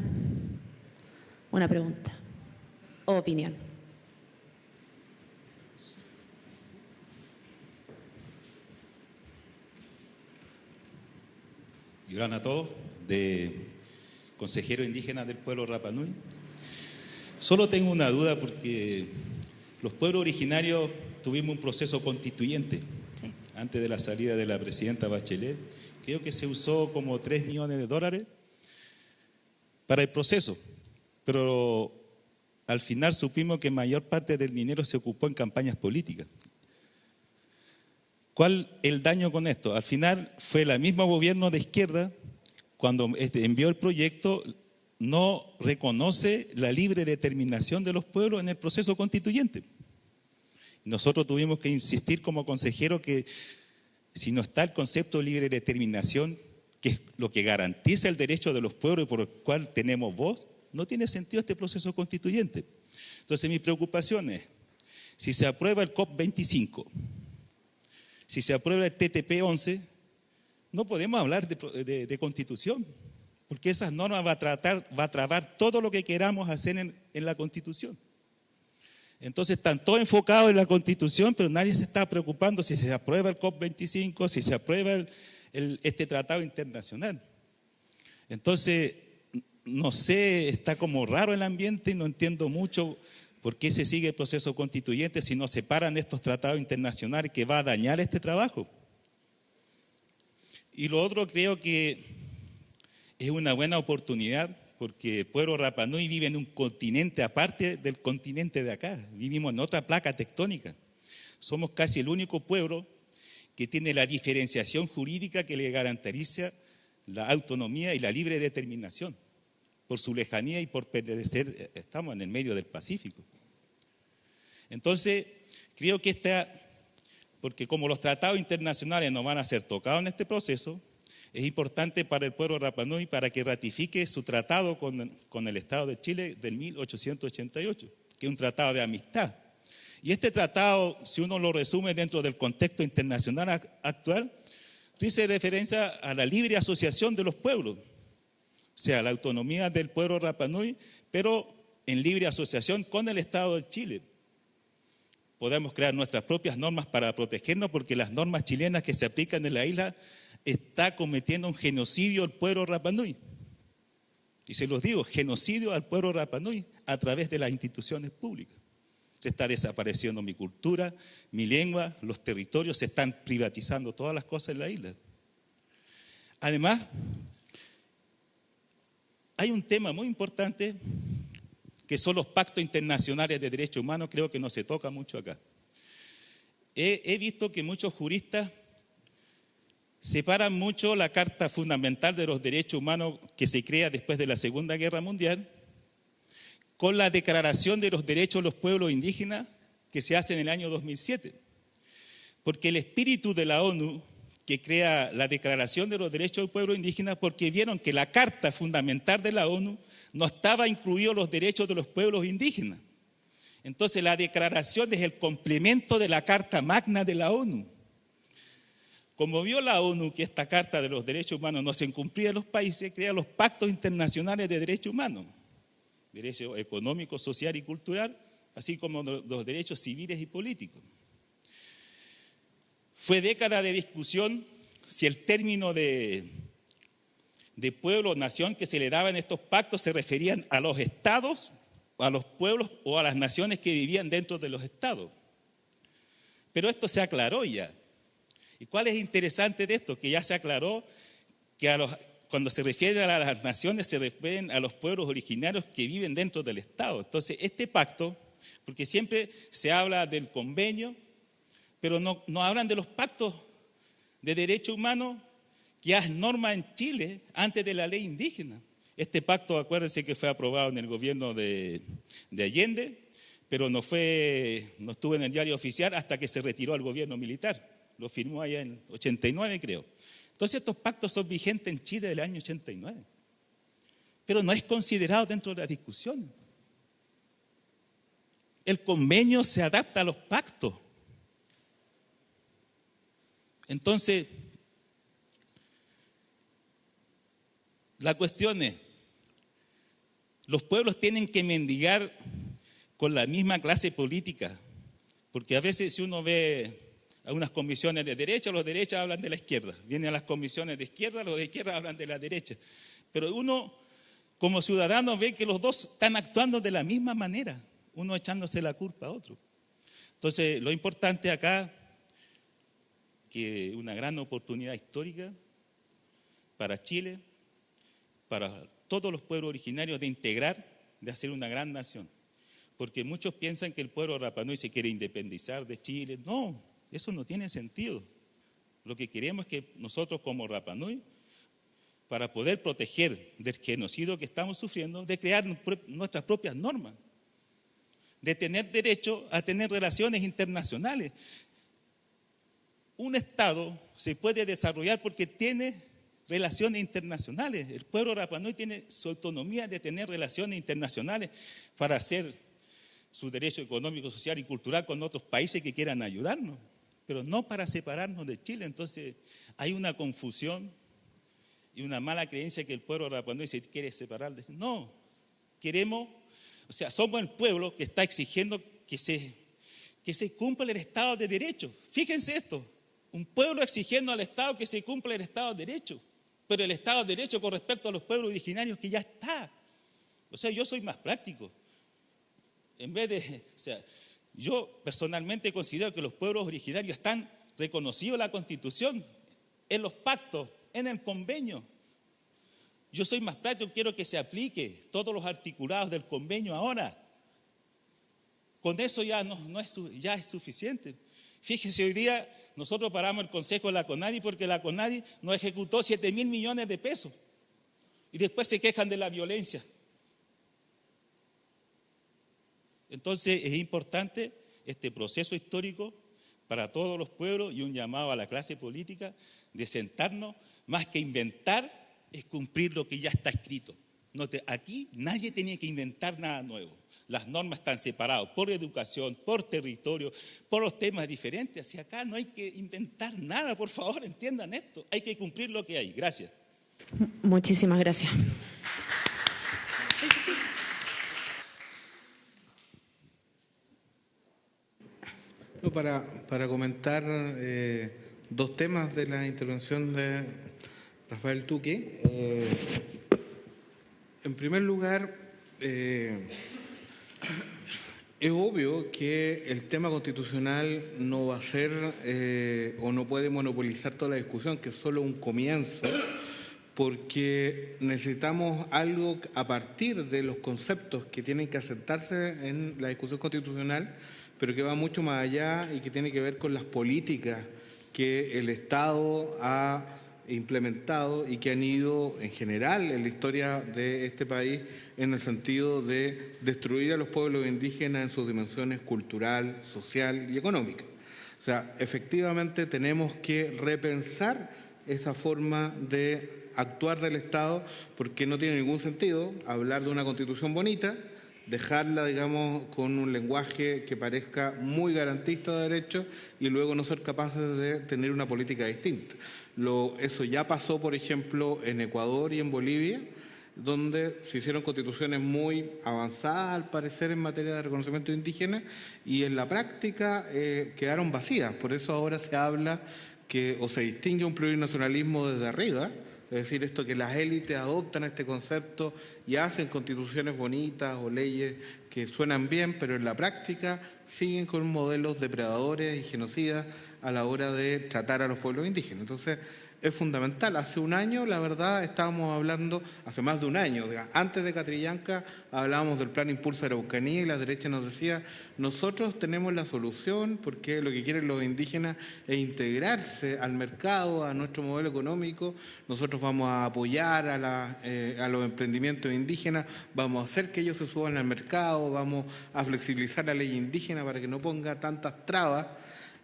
pregunta o opinión. Yorana a todos, de consejero indígena del pueblo Rapa Nui. Solo tengo una duda porque los pueblos originarios tuvimos un proceso constituyente. Sí. Antes de la salida de la presidenta Bachelet. Creo que se usó como $3 millones para el proceso, pero al final supimos que mayor parte del dinero se ocupó en campañas políticas. ¿Cuál el daño con esto? Al final fue el mismo gobierno de izquierda, cuando envió el proyecto, no reconoce la libre determinación de los pueblos en el proceso constituyente. Nosotros tuvimos que insistir como consejeros que si no está el concepto de libre determinación, que es lo que garantiza el derecho de los pueblos y por el cual tenemos voz, no tiene sentido este proceso constituyente. Entonces mi preocupación es, si se aprueba el COP25, si se aprueba el TTP-11, no podemos hablar de constitución, porque esas normas va a trabar todo lo que queramos hacer en la Constitución. Entonces están todos enfocados en la Constitución, pero nadie se está preocupando si se aprueba el COP25, si se aprueba este tratado internacional. Entonces, no sé, está como raro el ambiente y no entiendo mucho por qué se sigue el proceso constituyente si no se paran estos tratados internacionales que va a dañar este trabajo. Y lo otro, creo que es una buena oportunidad porque el pueblo Rapa Nui vive en un continente aparte del continente de acá. Vivimos en otra placa tectónica. Somos casi el único pueblo que tiene la diferenciación jurídica que le garantiza la autonomía y la libre determinación. Por su lejanía y por pertenecer, estamos en el medio del Pacífico. Entonces, creo que porque como los tratados internacionales no van a ser tocados en este proceso, es importante para el pueblo Rapa Nui para que ratifique su tratado con el Estado de Chile del 1888, que es un tratado de amistad. Y este tratado, si uno lo resume dentro del contexto internacional actual, dice referencia a la libre asociación de los pueblos, o sea, la autonomía del pueblo Rapa Nui, pero en libre asociación con el Estado de Chile. Podemos crear nuestras propias normas para protegernos porque las normas chilenas que se aplican en la isla está cometiendo un genocidio al pueblo Rapa Nui. Y se los digo, genocidio al pueblo Rapa Nui a través de las instituciones públicas. Se está desapareciendo mi cultura, mi lengua, los territorios, se están privatizando todas las cosas en la isla. Además, hay un tema muy importante que son los pactos internacionales de derechos humanos, creo que no se toca mucho acá. He visto que muchos juristas separan mucho la Carta Fundamental de los Derechos Humanos que se crea después de la Segunda Guerra Mundial con la Declaración de los Derechos de los Pueblos Indígenas que se hace en el año 2007. Porque el espíritu de la ONU que crea la Declaración de los Derechos del Pueblo Indígena, porque vieron que la Carta Fundamental de la ONU no estaba incluidos los derechos de los pueblos indígenas. Entonces la declaración es el complemento de la Carta Magna de la ONU. Como vio la ONU que esta Carta de los Derechos Humanos no se cumplía en los países, crea los pactos internacionales de derechos humanos, derechos económicos, social y cultural, así como los derechos civiles y políticos. Fue década de discusión si el término de pueblo o nación que se le daba en estos pactos se referían a los estados, a los pueblos o a las naciones que vivían dentro de los estados. Pero esto se aclaró ya. ¿Y cuál es interesante de esto? Que ya se aclaró que cuando se refiere a las naciones se refieren a los pueblos originarios que viven dentro del Estado. Entonces, este pacto, porque siempre se habla del convenio, pero no hablan de los pactos de derechos humanos que es norma en Chile antes de la ley indígena. Este pacto, acuérdense que fue aprobado en el gobierno de Allende, pero no estuvo en el diario oficial hasta que se retiró el gobierno militar. Lo firmó allá en 89, creo. Entonces estos pactos son vigentes en Chile del año 89. Pero no es considerado dentro de las discusiones. El convenio se adapta a los pactos. Entonces, la cuestión es, los pueblos tienen que mendigar con la misma clase política, porque a veces si uno ve algunas comisiones de derecha, los derechas hablan de la izquierda, vienen a las comisiones de izquierda, los de izquierda hablan de la derecha, pero uno como ciudadano ve que los dos están actuando de la misma manera, uno echándose la culpa a otro. Entonces, lo importante acá, que una gran oportunidad histórica para Chile, para todos los pueblos originarios de integrar, de hacer una gran nación. Porque muchos piensan que el pueblo Rapa Nui se quiere independizar de Chile. No, eso no tiene sentido. Lo que queremos es que nosotros como Rapa Nui, para poder proteger del genocidio que estamos sufriendo, de crear nuestras propias normas, de tener derecho a tener relaciones internacionales. Un Estado se puede desarrollar porque tiene relaciones internacionales. El pueblo Rapa Nui tiene su autonomía de tener relaciones internacionales para hacer su derecho económico, social y cultural con otros países que quieran ayudarnos, pero no para separarnos de Chile. Entonces hay una confusión y una mala creencia que el pueblo rapanui se quiere separar. No, queremos, o sea, somos el pueblo que está exigiendo que se cumpla el Estado de Derecho. Fíjense esto, un pueblo exigiendo al Estado que se cumpla el Estado de Derecho, pero el Estado de Derecho con respecto a los pueblos originarios que ya está. O sea, yo soy más práctico. En vez de, o sea, yo personalmente considero que los pueblos originarios están reconocidos en la Constitución, en los pactos, en el convenio. Yo soy más práctico, quiero que se aplique todos los articulados del convenio ahora. Con eso ya ya es suficiente. Fíjese, hoy día nosotros paramos el Consejo de la CONADI porque la CONADI nos ejecutó 7.000 millones de pesos y después se quejan de la violencia. Entonces es importante este proceso histórico para todos los pueblos y un llamado a la clase política de sentarnos, más que inventar, es cumplir lo que ya está escrito. Aquí nadie tiene que inventar nada nuevo. Las normas están separadas por educación, por territorio, por los temas diferentes. Hacia acá no hay que inventar nada, por favor, entiendan esto. Hay que cumplir lo que hay. Gracias. Muchísimas gracias. Sí. No, para comentar dos temas de la intervención de Rafael Tuque. En primer lugar, es obvio que el tema constitucional no va a ser o no puede monopolizar toda la discusión, que es solo un comienzo, porque necesitamos algo a partir de los conceptos que tienen que asentarse en la discusión constitucional, pero que va mucho más allá y que tiene que ver con las políticas que el Estado ha implementado y que han ido en general en la historia de este país en el sentido de destruir a los pueblos indígenas en sus dimensiones cultural, social y económica. O sea, efectivamente tenemos que repensar esa forma de actuar del Estado, porque no tiene ningún sentido hablar de una constitución bonita, dejarla, digamos, con un lenguaje que parezca muy garantista de derechos y luego no ser capaces de tener una política distinta. Eso ya pasó, por ejemplo, en Ecuador y en Bolivia, donde se hicieron constituciones muy avanzadas, al parecer, en materia de reconocimiento indígena, y en la práctica quedaron vacías. Por eso ahora se habla o se distingue un plurinacionalismo desde arriba, es decir, esto que las élites adoptan este concepto y hacen constituciones bonitas o leyes que suenan bien, pero en la práctica siguen con modelos depredadores y genocidas a la hora de tratar a los pueblos indígenas. Entonces, es fundamental. Hace un año, la verdad, estábamos hablando, hace más de un año, antes de Catrillanca, hablábamos del plan Impulsa Araucanía y la derecha nos decía, nosotros tenemos la solución porque lo que quieren los indígenas es integrarse al mercado, a nuestro modelo económico, nosotros vamos a apoyar a los emprendimientos indígenas, vamos a hacer que ellos se suban al mercado, vamos a flexibilizar la ley indígena para que no ponga tantas trabas.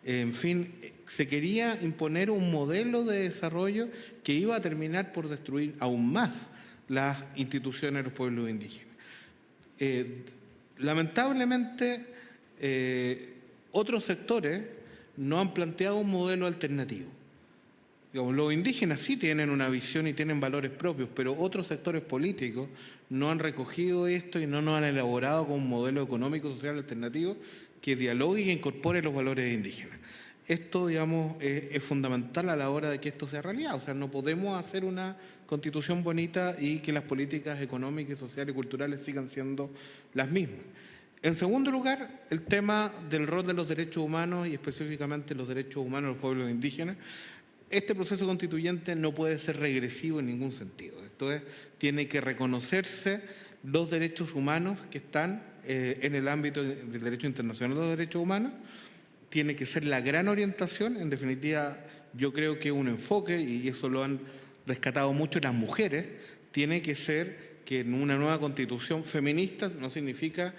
En fin, se quería imponer un modelo de desarrollo que iba a terminar por destruir aún más las instituciones de los pueblos indígenas. Lamentablemente, otros sectores no han planteado un modelo alternativo. Digamos, los indígenas sí tienen una visión y tienen valores propios, pero otros sectores políticos no han recogido esto y no nos han elaborado con un modelo económico social alternativo que dialogue y que incorpore los valores indígenas. Esto, digamos, es fundamental a la hora de que esto sea realidad. O sea, no podemos hacer una constitución bonita y que las políticas económicas, sociales y culturales sigan siendo las mismas. En segundo lugar, el tema del rol de los derechos humanos y específicamente los derechos humanos de los pueblos indígenas. Este proceso constituyente no puede ser regresivo en ningún sentido. Esto es, tiene que reconocerse los derechos humanos que están en el ámbito del derecho internacional de los derechos humanos, tiene que ser la gran orientación. En definitiva, yo creo que un enfoque, y eso lo han rescatado mucho las mujeres, tiene que ser que en una nueva constitución feminista no significa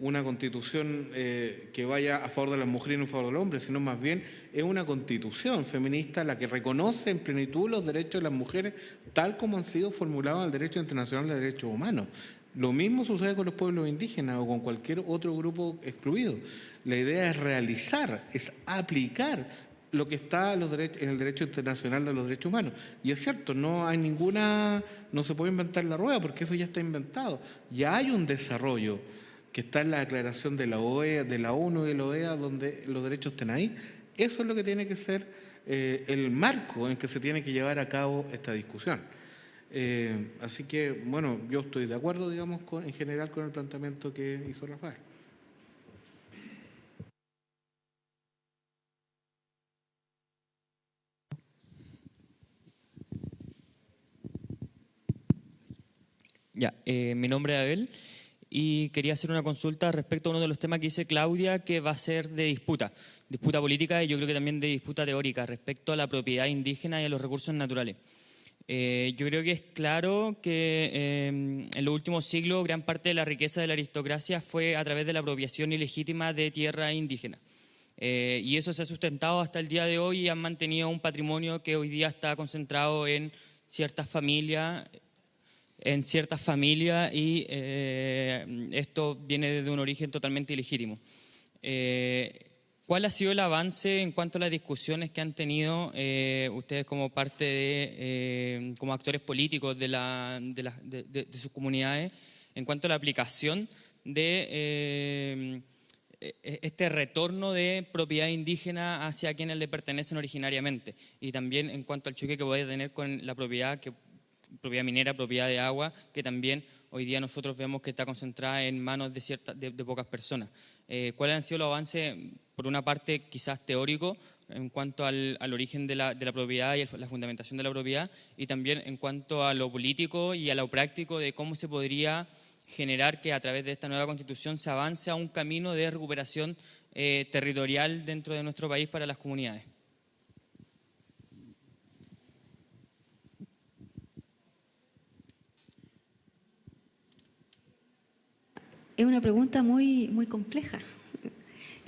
una constitución que vaya a favor de las mujeres y no a favor del hombre, sino más bien es una constitución feminista la que reconoce en plenitud los derechos de las mujeres tal como han sido formulados en el derecho internacional de derechos humanos. Lo mismo sucede con los pueblos indígenas o con cualquier otro grupo excluido. La idea es realizar, es aplicar lo que está en el derecho internacional de los derechos humanos. Y es cierto, no se puede inventar la rueda porque eso ya está inventado. Ya hay un desarrollo que está en la declaración de la OEA, de la ONU y de la OEA, donde los derechos estén ahí. Eso es lo que tiene que ser el marco en que se tiene que llevar a cabo esta discusión. Así que, bueno, yo estoy de acuerdo, digamos, en general con el planteamiento que hizo Rafael. Ya, mi nombre es Abel y quería hacer una consulta respecto a uno de los temas que dice Claudia, que va a ser de disputa política y yo creo que también de disputa teórica respecto a la propiedad indígena y a los recursos naturales. Yo creo que es claro que en los últimos siglos gran parte de la riqueza de la aristocracia fue a través de la apropiación ilegítima de tierra indígena. Y eso se ha sustentado hasta el día de hoy y han mantenido un patrimonio que hoy día está concentrado en ciertas familias y esto viene desde un origen totalmente ilegítimo. ¿Cuál ha sido el avance en cuanto a las discusiones que han tenido ustedes como parte de, como actores políticos de sus comunidades en cuanto a la aplicación de este retorno de propiedad indígena hacia quienes le pertenecen originariamente? Y también en cuanto al choque que puede tener con la propiedad minera, propiedad de agua, que también hoy día nosotros vemos que está concentrada en manos de pocas personas. ¿Cuáles han sido los avances, por una parte quizás teórico, en cuanto al origen de la propiedad y la fundamentación de la propiedad, y también en cuanto a lo político y a lo práctico de cómo se podría generar que a través de esta nueva Constitución se avance a un camino de recuperación territorial dentro de nuestro país para las comunidades? Es una pregunta muy, muy compleja.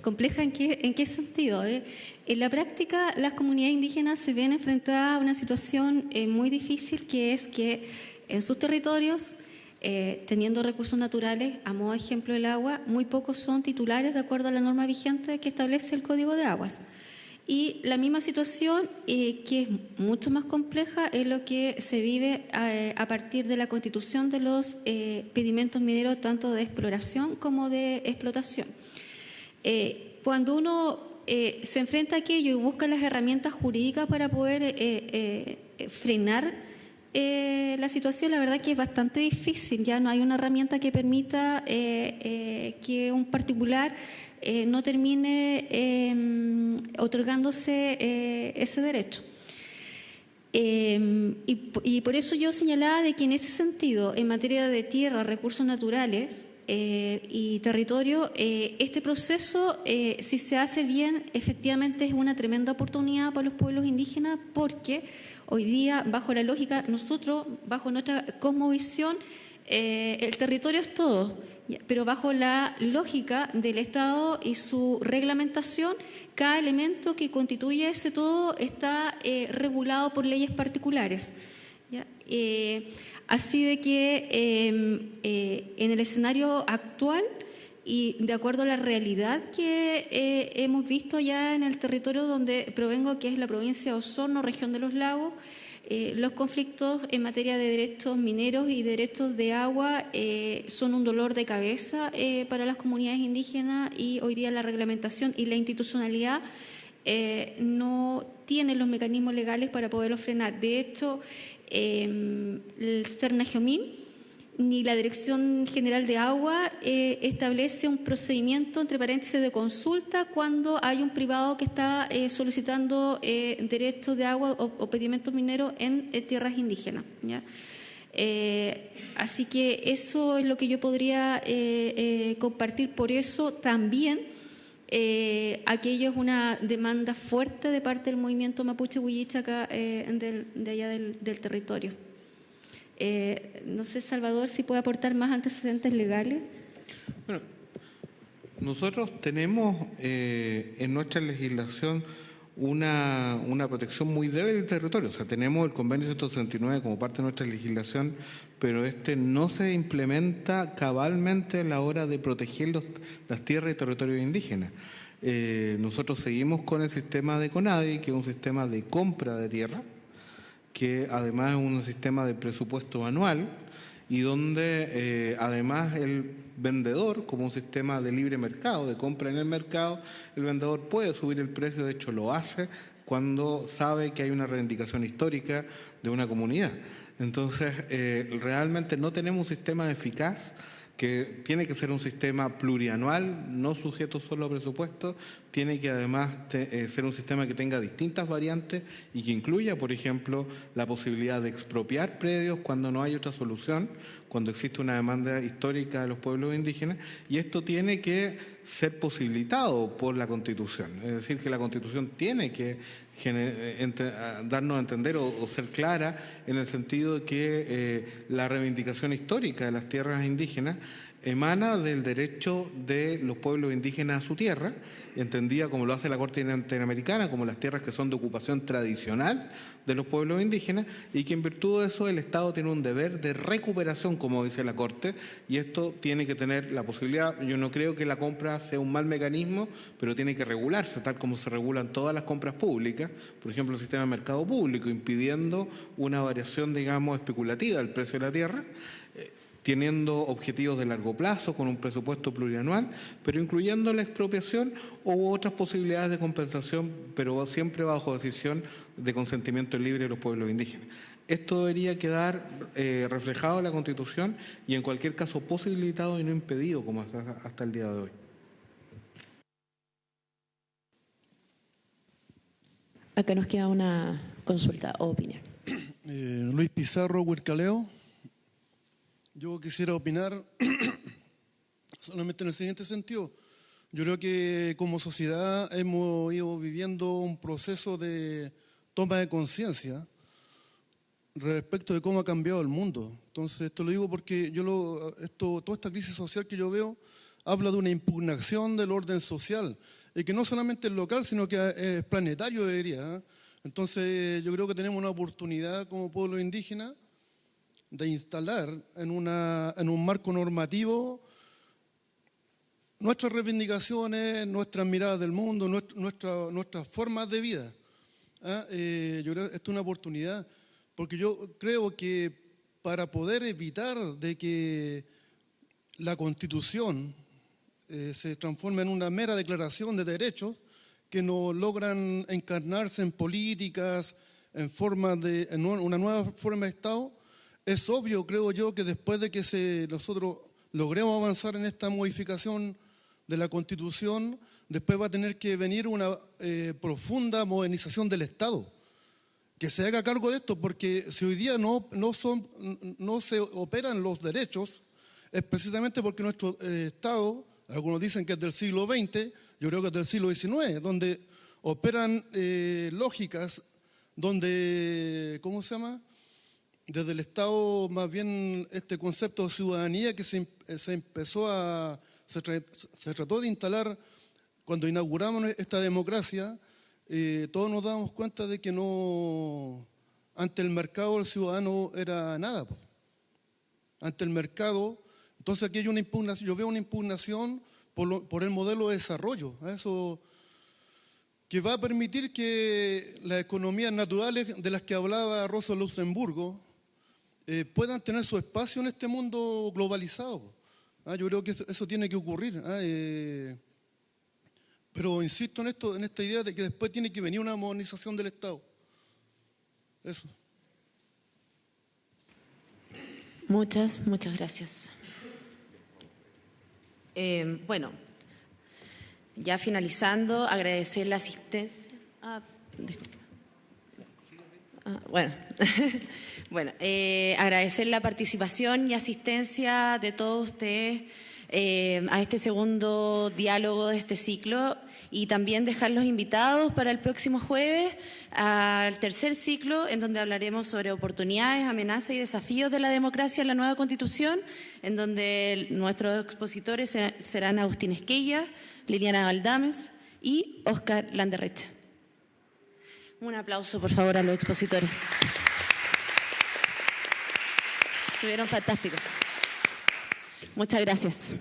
¿Compleja en qué sentido? En la práctica, las comunidades indígenas se ven enfrentadas a una situación muy difícil, que es que en sus territorios, teniendo recursos naturales, a modo de ejemplo el agua, muy pocos son titulares de acuerdo a la norma vigente que establece el Código de Aguas. Y la misma situación, que es mucho más compleja, es lo que se vive a partir de la constitución de los pedimentos mineros, tanto de exploración como de explotación. Cuando uno se enfrenta a aquello y busca las herramientas jurídicas para poder frenar la situación, la verdad que es bastante difícil. Ya no hay una herramienta que permita que un particular no termine otorgándose ese derecho. Y por eso yo señalaba de que en ese sentido, en materia de tierra, recursos naturales y territorio, este proceso, si se hace bien, efectivamente es una tremenda oportunidad para los pueblos indígenas, porque hoy día, bajo la lógica, nosotros, bajo nuestra cosmovisión, el territorio es todo. Pero bajo la lógica del Estado y su reglamentación, cada elemento que constituye ese todo está regulado por leyes particulares. ¿Ya? Así de que en el escenario actual y de acuerdo a la realidad que hemos visto ya en el territorio donde provengo, que es la provincia de Osorno, región de los lagos, los conflictos en materia de derechos mineros y derechos de agua son un dolor de cabeza para las comunidades indígenas, y hoy día la reglamentación y la institucionalidad no tienen los mecanismos legales para poderlos frenar. De hecho, el Cernagiomín ni la Dirección General de Agua establece un procedimiento, entre paréntesis, de consulta cuando hay un privado que está solicitando derechos de agua o pedimentos mineros en tierras indígenas, ¿ya? Así que eso es lo que yo podría compartir. Por eso también aquello es una demanda fuerte de parte del movimiento mapuche huilliche acá de allá del territorio. No sé, Salvador, si puede aportar más antecedentes legales. Bueno, nosotros tenemos en nuestra legislación una protección muy débil del territorio. O sea, tenemos el convenio 169 como parte de nuestra legislación, pero no se implementa cabalmente a la hora de proteger las tierras y territorios indígenas. Nosotros seguimos con el sistema de CONADI, que es un sistema de compra de tierra, que además es un sistema de presupuesto anual y donde además el vendedor, como un sistema de libre mercado, de compra en el mercado, el vendedor puede subir el precio, de hecho lo hace cuando sabe que hay una reivindicación histórica de una comunidad. Entonces, realmente no tenemos un sistema eficaz, que tiene que ser un sistema plurianual, no sujeto solo a presupuesto, tiene que además ser un sistema que tenga distintas variantes y que incluya, por ejemplo, la posibilidad de expropiar predios cuando no hay otra solución, cuando existe una demanda histórica de los pueblos indígenas, y esto tiene que ser posibilitado por la Constitución. Es decir, que la Constitución tiene que darnos a entender o ser clara en el sentido de que la reivindicación histórica de las tierras indígenas emana del derecho de los pueblos indígenas a su tierra, entendida como lo hace la Corte Interamericana, como las tierras que son de ocupación tradicional de los pueblos indígenas, y que en virtud de eso el Estado tiene un deber de recuperación, como dice la Corte, y esto tiene que tener la posibilidad. Yo no creo que la compra sea un mal mecanismo, pero tiene que regularse, tal como se regulan todas las compras públicas, por ejemplo el sistema de mercado público, impidiendo una variación, digamos, especulativa del precio de la tierra, teniendo objetivos de largo plazo, con un presupuesto plurianual, pero incluyendo la expropiación u otras posibilidades de compensación, pero siempre bajo decisión de consentimiento libre de los pueblos indígenas. Esto debería quedar reflejado en la Constitución y en cualquier caso posibilitado y no impedido, como hasta el día de hoy. Acá nos queda una consulta o opinión. Luis Pizarro, Huircaleo. Yo quisiera opinar solamente en el siguiente sentido. Yo creo que como sociedad hemos ido viviendo un proceso de toma de conciencia respecto de cómo ha cambiado el mundo. Entonces, esto lo digo porque toda esta crisis social que yo veo habla de una impugnación del orden social, y que no solamente es local, sino que es planetario, diría. Entonces, yo creo que tenemos una oportunidad como pueblo indígena de instalar en un marco normativo nuestras reivindicaciones, nuestras miradas del mundo, nuestras formas de vida. Yo creo que esto es una oportunidad, porque yo creo que para poder evitar de que la Constitución se transforme en una mera declaración de derechos que no logran encarnarse en políticas, en una nueva forma de Estado, es obvio, creo yo, que después de que nosotros logremos avanzar en esta modificación de la Constitución, después va a tener que venir una profunda modernización del Estado, que se haga cargo de esto, porque si hoy día no se operan los derechos, es precisamente porque nuestro Estado, algunos dicen que es del siglo XX, yo creo que es del siglo XIX, donde operan lógicas, donde, ¿cómo se llama?, desde el Estado, más bien este concepto de ciudadanía que se trató de instalar cuando inauguramos esta democracia, todos nos damos cuenta de que no, ante el mercado el ciudadano era nada. Ante el mercado, entonces aquí hay una impugnación, yo veo una impugnación por el modelo de desarrollo, eso que va a permitir que las economías naturales de las que hablaba Rosa Luxemburgo puedan tener su espacio en este mundo globalizado. Yo creo que eso tiene que ocurrir. Pero insisto en esta idea de que después tiene que venir una modernización del Estado. Eso. Muchas gracias. Bueno, ya finalizando, agradecer la asistencia. Bueno, agradecer la participación y asistencia de todos ustedes a este segundo diálogo de este ciclo, y también dejarlos invitados para el próximo jueves al tercer ciclo, en donde hablaremos sobre oportunidades, amenazas y desafíos de la democracia en la nueva Constitución, en donde nuestros expositores serán Agustín Esquella, Liliana Galdames y Óscar Landerreche. Un aplauso, por favor, a los expositores. Estuvieron fantásticos. Muchas gracias.